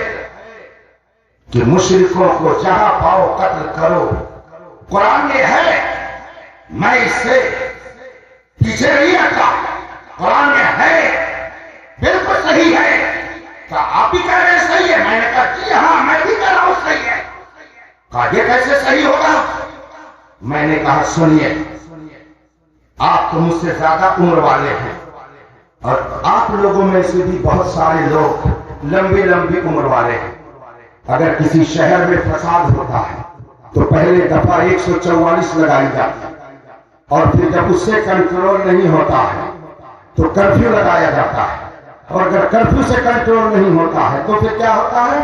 کہ مشرکوں کو جہاں پاؤ قتل کرو، قرآن میں ہے، میں اس سے پیچھے نہیں ہٹا، قرآن میں ہے، بالکل صحیح ہے۔ کہا آپ بھی کہہ رہے ہیں صحیح ہے؟ میں نے کہا جی ہاں میں بھی کہہ رہا ہوں صحیح ہے۔ کہا یہ کیسے صحیح ہوگا؟ میں نے کہا سنیے، آپ تو مجھ سے زیادہ عمر والے ہیں اور آپ لوگوں میں سے بھی بہت سارے لوگ لمبی لمبی عمر والے ہیں۔ اگر کسی شہر میں فساد ہوتا ہے تو پہلے دفعہ 144 لگائی جاتی ہے، اور پھر جب اس سے کنٹرول نہیں ہوتا ہے تو کرفیو لگایا جاتا ہے، اور اگر کرفیو سے کنٹرول نہیں ہوتا ہے تو پھر کیا ہوتا ہے؟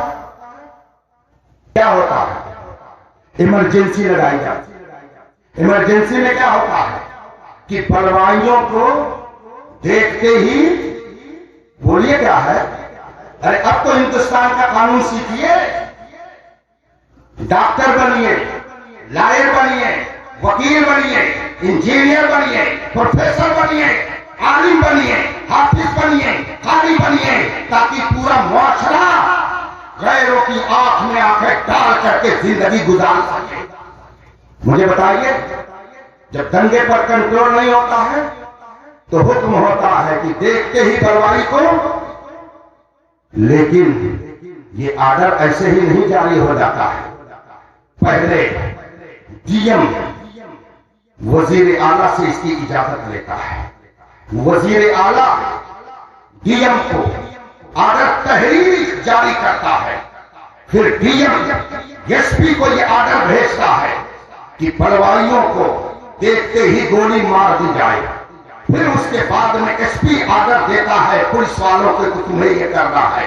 کیا ہوتا ہے؟ ایمرجنسی لگائی جاتی ہے۔ ایمرجنسی میں کیا ہوتا ہے کہ پلوائیوں کو دیکھتے ہی بولیے کیا ہے، ارے اب تو ہندوستان کا قانون سیکھیے، ڈاکٹر بنیے، لائر بنیے، وکیل بنیے، انجینئر بنیے، پروفیسر بنیے، عالم بنیے، حافظ بنیے، قاری بنیے، تاکہ پورا معاشرہ غیروں کی آنکھ میں آنکھیں ڈال کر کے زندگی گزار سکے۔ مجھے بتائیے، جب دنگے پر کنٹرول نہیں ہوتا ہے تو حکم ہوتا ہے کہ دیکھتے ہی بلوائی کو، لیکن یہ آرڈر ایسے ہی نہیں جاری ہو جاتا ہے۔ پہلے ڈی ایم وزیر اعلیٰ سے اس کی اجازت لیتا ہے، وزیر اعلیٰ ڈی ایم کو آرڈر تحریر جاری کرتا ہے، پھر ڈی ایم ایس پی کو یہ آرڈر بھیجتا ہے کہ بلوائیوں کو دیکھتے ہی گولی مار دی جائے، پھر اس کے بعد میں ایس پی آرڈر دیتا ہے پولیس والوں کو کہ تمہیں یہ کرنا ہے،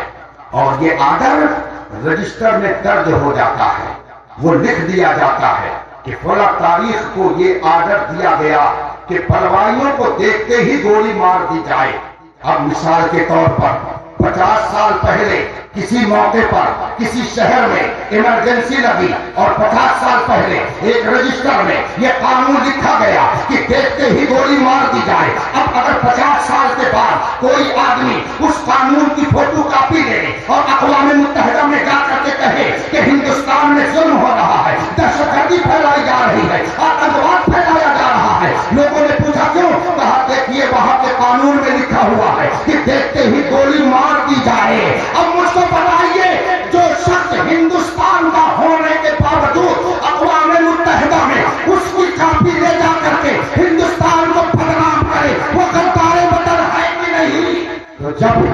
اور یہ آرڈر رجسٹر میں درج ہو جاتا ہے، وہ لکھ دیا جاتا ہے کہ فلاں تاریخ کو یہ آرڈر دیا گیا کہ بلوائیوں کو دیکھتے ہی گولی مار دی جائے۔ اب مثال کے طور پر 50 سال پہلے کسی موقع پر کسی شہر میں ایمرجنسی لگی اور 50 سال پہلے ایک رجسٹر میں یہ قانون لکھا گیا کہ دیکھتے ہی گولی مار دی جائے۔ اب اگر 50 سال کے بعد کوئی آدمی اس قانون کی فوٹو کاپی لے اور اقوام متحدہ میں جا کر کے کہے کہ ہندوستان میں ظلم ہو رہا ہے، دہشت گردی پھیلائی جا رہی ہے، آتنکواد پھیلایا جا رہا ہے، لوگوں نے پوچھا کیوں؟ کہا دیکھیے وہاں کے قانون میں لکھا ہوا ہے کہ دیکھتے ہی گولی مار دی جائے۔ اب مجھ کو بتائیے، جو شخص ہندوستان کا ہونے کے باوجود اقوام متحدہ میں اس کی کاپی لے جا کر کے ہندوستان کو بدنام کرے، وہ غدار وطن ہے کہ نہیں؟ تو جب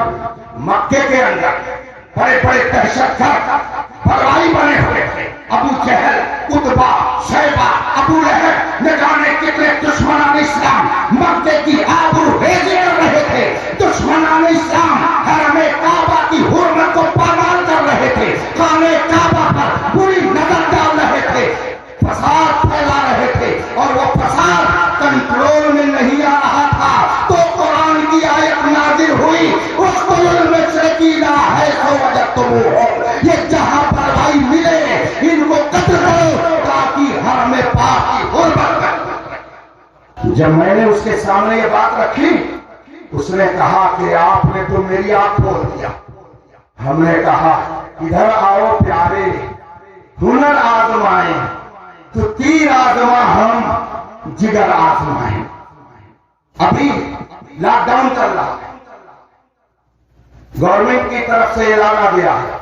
مکے کے اندر بڑے بڑے دہشت گرد بلوائی بنے ہوئے تھے، ابو جہل، اتبا، شیبہ، ابو لہب، نہ جانے کتنے دشمنان اسلام مکے کی آبرو ریزی کر رہے تھے، دشمنان اسلام حرم کعبہ کی حرمت کو پامال کر رہے تھے، خانہ کعبہ پر بری نظر ڈال رہے تھے، فساد پھیلا رہے تھے، اور وہ فساد کنٹرول میں نہیں آ رہا تھا تو قرآن کی آیت نازل ہوئی، اقتلوا المشرکین حیث وجدتموہم، یہ جہاں پر بھائی ملے ان کو قتل کرو تاکہ حرم پاک کی حرمت کرو۔ جب میں نے اس کے سامنے یہ بات رکھی، اس نے کہا کہ آپ نے تو میری آنکھ کھول دیا۔ ہم نے کہا ادھر آؤ پیارے، ہنر آزمائیں تو تیر آزما ہم جگر آزمائیں۔ ابھی لاک ڈاؤن چل رہا ہے، گورنمنٹ کی طرف سے اعلان آ گیا ہے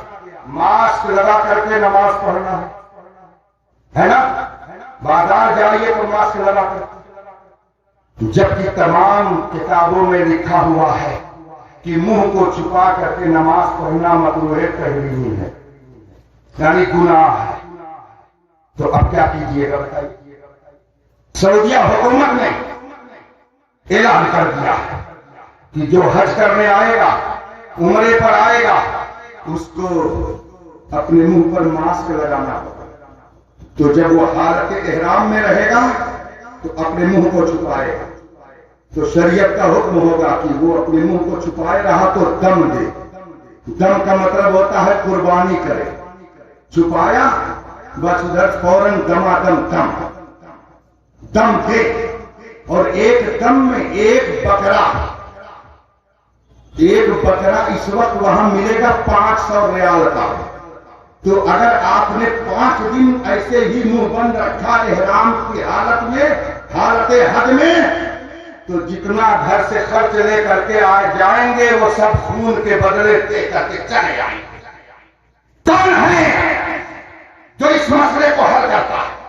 ماسک لگا کر کے نماز پڑھنا ہے نا، بازار جائیے تو ماسک لگا کر، جبکہ تمام کتابوں میں لکھا ہوا ہے کہ منہ کو چھپا کر کے نماز پڑھنا مکروہ تحریمی ہے، یعنی گناہ ہے۔ تو اب کیا کیجیے گا بتائیے؟ سعودیہ حکومت نے اعلان کر دیا کہ جو حج کرنے آئے گا عمرے پر آئے گا اس کو اپنے منہ پر ماسک لگانا ہوگا، تو جب وہ حالت احرام میں رہے گا تو اپنے منہ کو چھپائے گا، تو شریعت کا حکم ہوگا کہ وہ اپنے منہ کو چھپائے رہا تو دم دے۔ دم کا مطلب ہوتا ہے قربانی کرے، چھپایا بس ادھر فوراً دما دم دم دم دے، اور ایک دم میں ایک بکرا اس وقت وہاں ملے گا 500 ریال کا۔ تو اگر آپ نے 5 دن ایسے ہی منہ بند رکھا احرام کی حالت میں، حالت حج میں، تو جتنا گھر سے خرچ لے کر کے آ جائیں گے وہ سب خون کے بدلے دے کر کے چلے جائیں گے۔ کون ہے جو اس مسئلے کو حل کرتا ہے؟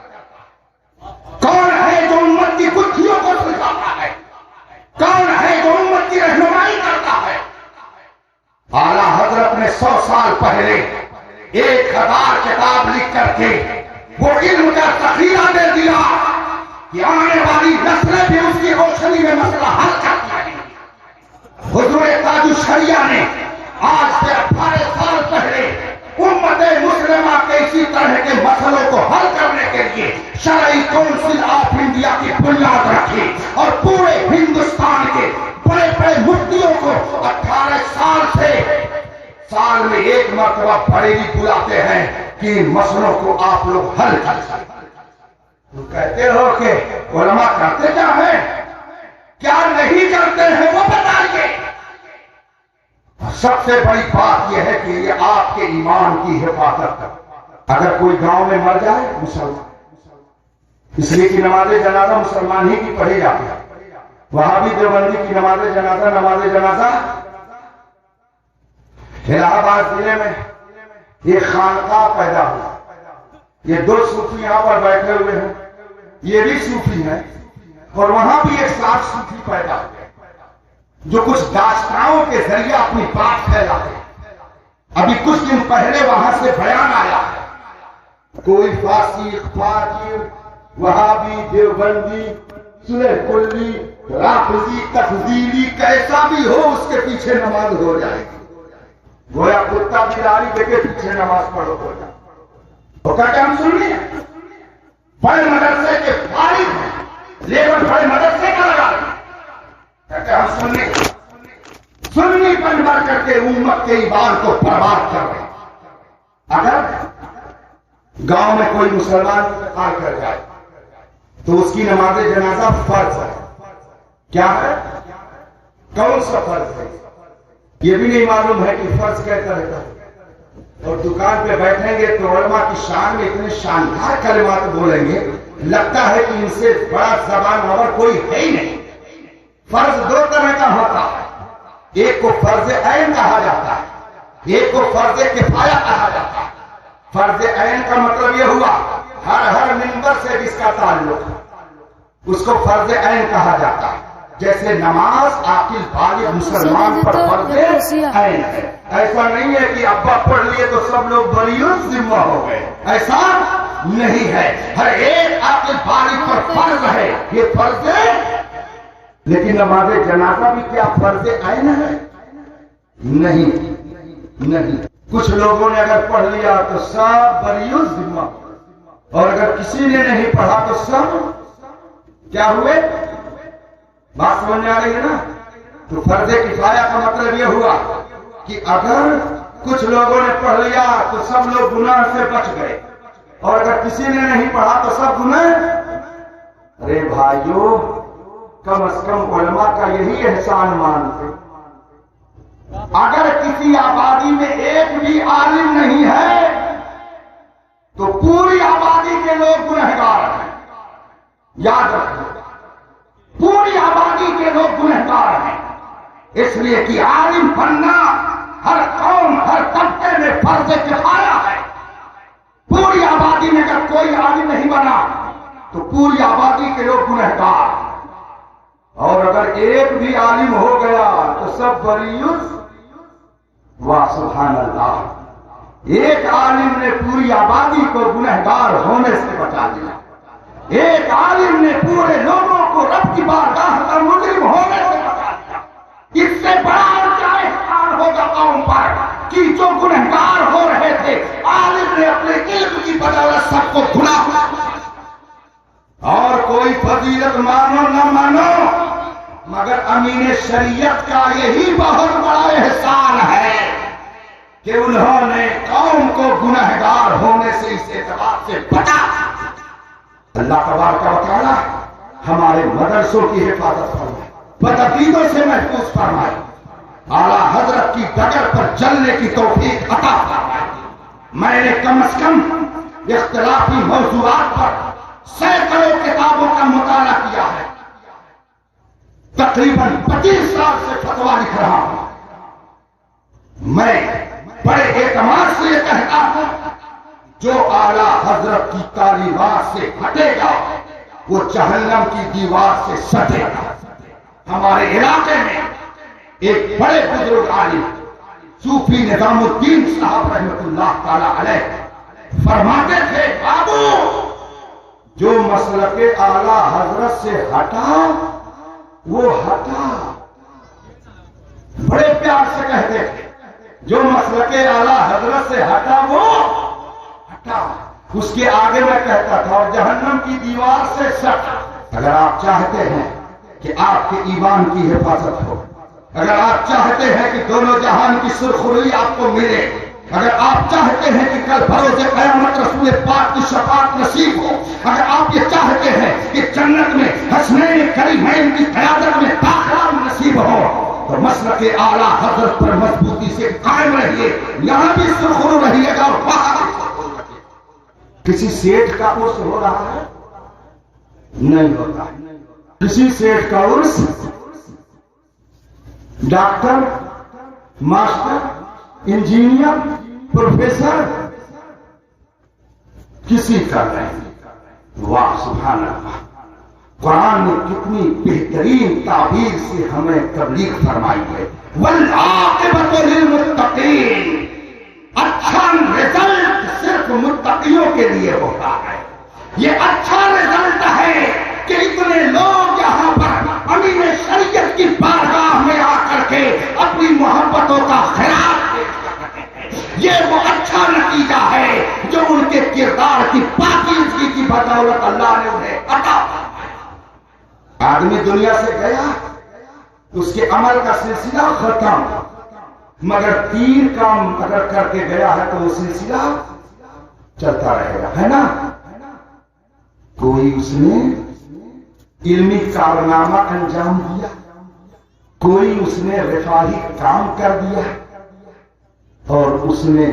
کون ہے جو امت کی گتھیوں کو سلجھاتا ہے؟ کون ہے جو امت کی رہنمائی کرتا ہے؟ اعلیٰ حضرت نے 100 سال پہلے 1000 کتاب لکھ کر کے وہ علم کا ذخیرہ دے دیا کہ آنے والی نسلیں بھی اس کی روشنی میں مسئلہ حل کرتی ہیں۔ حضور تاج الشریعہ نے آج سے 18 سال پہلے امت مسلمہ کے اسی طرح کے مسئلوں کو حل کرنے کے لیے شرعی کونسل آف انڈیا کی بنیاد رکھی، اور پورے ہندوستان کے بڑے بڑے مفتیوں کو 18 سال سے سال میں 1 مرتبہ بریلی بلاتے ہیں کہ مسئلوں کو آپ لوگ حل کر سکتے۔ تو کہتے ہو کہ علماء کرتے کیا ہیں، کیا نہیں کرتے ہیں وہ بتائیے۔ سب سے بڑی بات یہ ہے کہ یہ آپ کے ایمان کی حفاظت ہے۔ اگر کوئی گاؤں میں مر جائے مسلمان، اس لیے کہ نماز جنازہ مسلمان ہی کی پڑھی جاتی ہے، وہاں بھی دیوبندی کی نماز جنازہ الہ آباد ضلع میں ایک خانقاہ پیدا ہوا۔ یہ 2 صوفی یہاں پر بیٹھے ہوئے ہیں، یہ بھی صوفی ہیں، اور وہاں بھی ایک 7 صوفی پیدا ہوئے جو کچھ داستانوں کے ذریعے اپنی بات پھیلاتے ہیں۔ ابھی کچھ دن پہلے وہاں سے بیان آیا ہے، کوئی فاسق، فاجر، وہابی، دیوبندی، سلح کلی، رافضی، تفضیلی، کیسا بھی ہو اس کے پیچھے نماز ہو جائے گی۔ گویا کتا بلاڑی دے کے پیچھے نماز پڑھو ہو جائے۔ وہ کہتے ہم سنی بڑے مدرسے کے فارغ ہیں، لیبر بڑے مدرسے کا لگا رہے ہیں، کہتے ہم سنی بن بن کر کے امت کے ایمان کو برباد کر رہے ہیں۔ اگر گاؤں میں کوئی مسلمان انتقال کر جائے تو اس کی نماز جنازہ فرض ہے۔ کیا ہے؟ کون سا فرض ہے یہ بھی نہیں معلوم ہے کہ فرض کیسا رہتا ہے۔ اور دکان پہ بیٹھیں گے تو علماء کی شان میں اتنے شاندار کلمات بولیں گے، لگتا ہے کہ ان سے بڑا زبان اور کوئی ہے ہی نہیں۔ فرض 2 طرح کا ہوتا ہے، ایک کو فرض عین کہا جاتا ہے، ایک کو فرض کفایہ کہا جاتا ہے۔ فرض عین کا مطلب یہ ہوا ہر منبر سے جس کا تعلق ہے اس کو فرض عین کہا جاتا ہے۔ جیسے نماز عاقل بالغ مسلمان پر فرض عین ہے۔ ایسا نہیں ہے کہ ابا پڑھ لیے تو سب لوگ بری ذمہ ہو گئے، ایسا نہیں ہے، ہر ایک عاقل بالغ پر فرض ہے، یہ فرض ہے۔ لیکن نماز جنازہ بھی کیا فرض عین ہے؟ نہیں۔ کچھ لوگوں نے اگر پڑھ لیا تو سب بری ذمہ، اور اگر کسی نے نہیں پڑھا تو سب کیا ہوئے؟ بات سمجھنے آ رہی ہے نا؟ تو فرض کفایہ کا مطلب یہ ہوا کہ اگر کچھ لوگوں نے پڑھ لیا تو سب لوگ گناہ سے بچ گئے، اور اگر کسی نے نہیں پڑھا تو سب گناہ۔ ارے بھائیو، کم از کم علماء کا یہی احسان مانتے۔ اگر کسی آبادی میں ایک بھی عالم نہیں ہے تو پوری آبادی کے لوگ گنہگار ہیں۔ یاد رکھیں، پوری آبادی کے لوگ گنہگار ہیں، اس لیے کہ عالم بننا ہر قوم، ہر طبقے میں فرض کفایہ ہے۔ پوری آبادی میں اگر کوئی عالم نہیں بنا تو پوری آبادی کے لوگ گنہگار ہیں، اور اگر ایک بھی عالم ہو گیا تو سب بریوس۔ واہ سبحان اللہ، ایک عالم نے پوری آبادی کو گنہگار ہونے سے بچا دیا، ایک عالم نے پورے لوگوں کو رب کی بارگاہ کا مجرم ہونے سے بچا دیا۔ اس سے بڑا اور کیا احسان ہوگا قوم پر کہ جو گنہگار ہو رہے تھے عالم نے اپنے علم کی بدولت سب کو گناہ اور کوئی فضیلت مانو نہ مانو مگر امین شریعت کا یہی بہت بڑا احسان ہے کہ انہوں نے قوم کو گنہگار ہونے سے اس اعتبار سے بچا. اللہ تبارک و تعالی ہمارے مدرسوں کی حفاظت فرمائے, بدعقیدوں سے محفوظ فرمائے, اعلیٰ حضرت کی ڈگر پر چلنے کی توفیق عطا فرمائے. میں نے کم از کم اختلافی موضوعات پر سینکڑوں کتابوں کا مطالعہ کیا ہے. تقریباً 25 سال سے فتویٰ لکھ رہا ہوں. میں بڑے اعتماد سے یہ کہتا ہوں جو اعلیٰ حضرت کی تعلیمات سے ہٹے گا وہ جہنم کی دیوار سے سٹے گا. ہمارے علاقے میں ایک بڑے بزرگ عالم صوفی نظام الدین صاحب رحمۃ اللہ تعالی علیہ فرماتے تھے بابو جو مسلک اعلیٰ حضرت سے ہٹا وہ ہٹا. بڑے پیار سے کہتے تھے جو مسلک اعلیٰ حضرت سے ہٹا وہ ہٹا. اس کے آگے میں کہتا تھا اور جہنم کی دیوار سے سٹ. اگر آپ چاہتے ہیں کہ آپ کے ایمان کی حفاظت ہو, اگر آپ چاہتے ہیں کہ دونوں جہان کی سرخروئی آپ کو ملے, اگر آپ چاہتے ہیں کہ کل بروز قیامت رسول پاک کی شفاعت نصیب ہو, اگر آپ یہ چاہتے ہیں کہ جنت میں حسنین کریمین کی قیادت میں داخلہ نصیب ہو تو مسلک اعلیٰ حضرت پر مضبوطی سے قائم رہیے. یہاں بھی سرخرو رہیے گا اور وہاں بھی سرخرو رہیے. کسی سیٹھ کا عرس ہو رہا ہے نہیں ہوتا. کسی سیٹھ کا عرس ڈاکٹر, ماسٹر, انجینئر, پروفیسر کسی کا نہیں. واہ سبحان اللہ. قرآن نے کتنی بہترین تعبیر سے ہمیں تبلیغ فرمائی ہے. والعاقبۃ للمتقین. اچھا رزلٹ صرف متقیوں کے لیے ہوتا ہے. یہ اچھا رزلٹ ہے کہ اتنے لوگ یہاں پر امین شریعت کی بارگاہ میں آ کر کے اپنی محبتوں کا خیال یہ وہ اچھا نتیجہ ہے جو ان کے کردار کی پاکیزگی کی بدولت اللہ نے انہیں عطا. آدمی دنیا سے گیا اس کے عمل کا سلسلہ ختم, مگر 3 کام اگر کر کے گیا ہے تو وہ سلسلہ چلتا رہے گا, ہے نا. کوئی اس نے علمی کارنامہ انجام دیا, کوئی اس نے رفاہی کام کر دیا, اور اس نے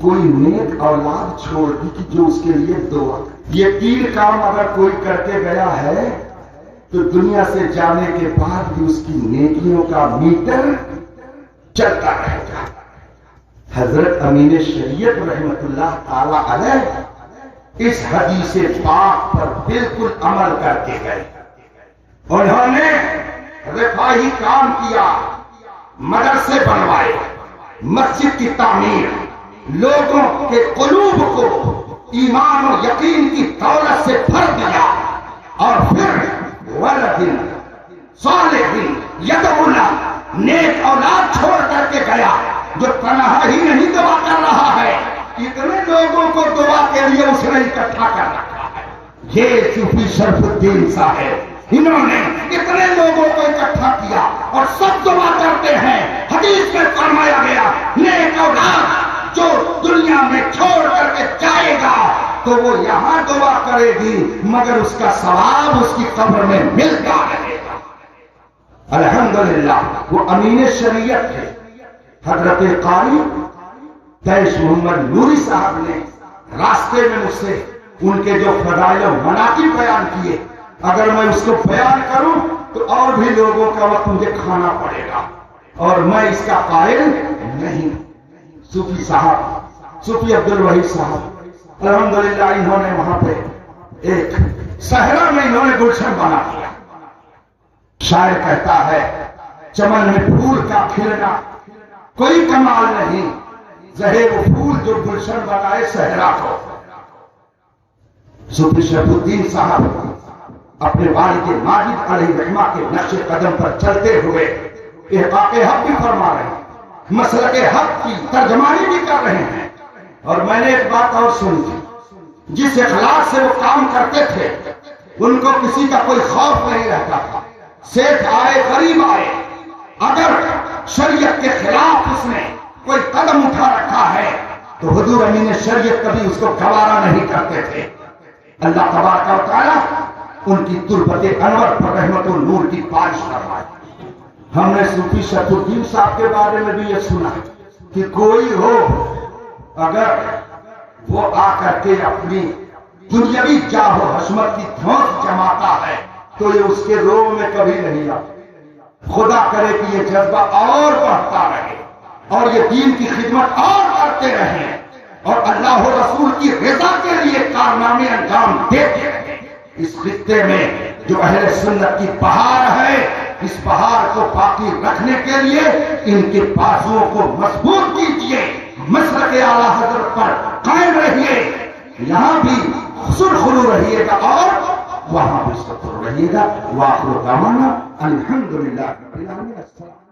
کوئی نیک اولاد چھوڑ دی کہ جو اس کے لیے دعا. یہ 3 کام اگر کوئی کر کے گیا ہے تو دنیا سے جانے کے بعد بھی اس کی نیکیوں کا میٹر چلتا رہے گا. حضرت امین شریعت رحمت اللہ تعالی علیہ اس حدیث پاک پر بالکل عمل کر کے گئے. انہوں نے رفاہی کام کیا, مدرسے بنوائے, مسجد کی تعمیر, لوگوں کے قلوب کو ایمان و یقین کی دولت سے بھر دیا, اور پھر ولد صالح یدعو له نیک اولاد چھوڑ کر کے گیا جو تنہا ہی نہیں دعا کر رہا ہے, اتنے لوگوں کو دعا کے لیے اس نے اکٹھا کر رکھا ہے. یہ صوفی شرف الدین صاحب انہوں نے اتنے لوگوں کو اکٹھا کیا اور سب دعا کرتے ہیں. حدیث میں فرمایا گیا نیک اولاد جو دنیا میں چھوڑ کر کے جائے گا تو وہ یہاں دعا کرے گی مگر اس کا ثواب اس کی قبر میں ملتا رہے گا. الحمدللہ وہ امین شریعت ہے. حضرت قاری دیش محمد نوری صاحب نے راستے میں مجھ سے ان کے جو فضائل و مناقب بیان کیے, اگر میں اس کو بیان کروں تو اور بھی لوگوں کا وقت مجھے کھانا پڑے گا اور میں اس کا قائل نہیں. صوفی صاحب, صوفی عبدالوحید صاحب الحمدللہ انہوں نے وہاں پہ ایک صحرا میں انہوں نے گلشن بنا دیا. شاعر کہتا ہے چمن میں پھول کا کھلنا کوئی کمال نہیں, زہے وہ پھول جو گلشن بنائے صحرا کو. صوفی شرف الدین صاحب اپنے والد ماجد علیہ رحمہ کے نقش قدم پر چلتے ہوئے احقاق حق بھی فرما رہے ہیں. مسلک حق کی ترجمانی بھی کر رہے ہیں. اور میں نے ایک بات اور سنی تھی، جس اخلاص سے وہ کام کرتے تھے ان کو کسی کا کوئی خوف نہیں رہتا تھا. سیٹھ آئے غریب آئے، اگر شریعت کے خلاف اس نے کوئی قدم اٹھا رکھا ہے تو حضور امین شریعت کبھی اس کو گوارا نہیں کرتے تھے. اللہ تبارک و تعالیٰ ان کی تربت انور پر رحمت و نور کی بارش فرمائے. ہم نے صوفی شرف الدین صاحب کے بارے میں بھی یہ سنا کہ کوئی ہو اگر وہ آ کر کے اپنی دنیاوی جاہ و حشمت کی دھوس جماتا ہے تو یہ اس کے روح میں کبھی نہیں آتا. خدا کرے کہ یہ جذبہ اور بڑھتا رہے اور یہ دین کی خدمت اور کرتے رہیں اور اللہ و رسول کی رضا کے لیے کارنامے انجام دیتے رہیں. اس خطے میں جو اہل سنت کی بہار ہے، اس بہار کو باقی رکھنے کے لیے ان کے بازوؤں کو مضبوط کیجیے، مسلک اعلیٰ حضرت پر قائم رہیے. یہاں بھی سرخرو رہیے گا اور وہاں بھی سرخرو رہیے گا. وآخر دعوانا الحمدللہ رب العالمین. السلام.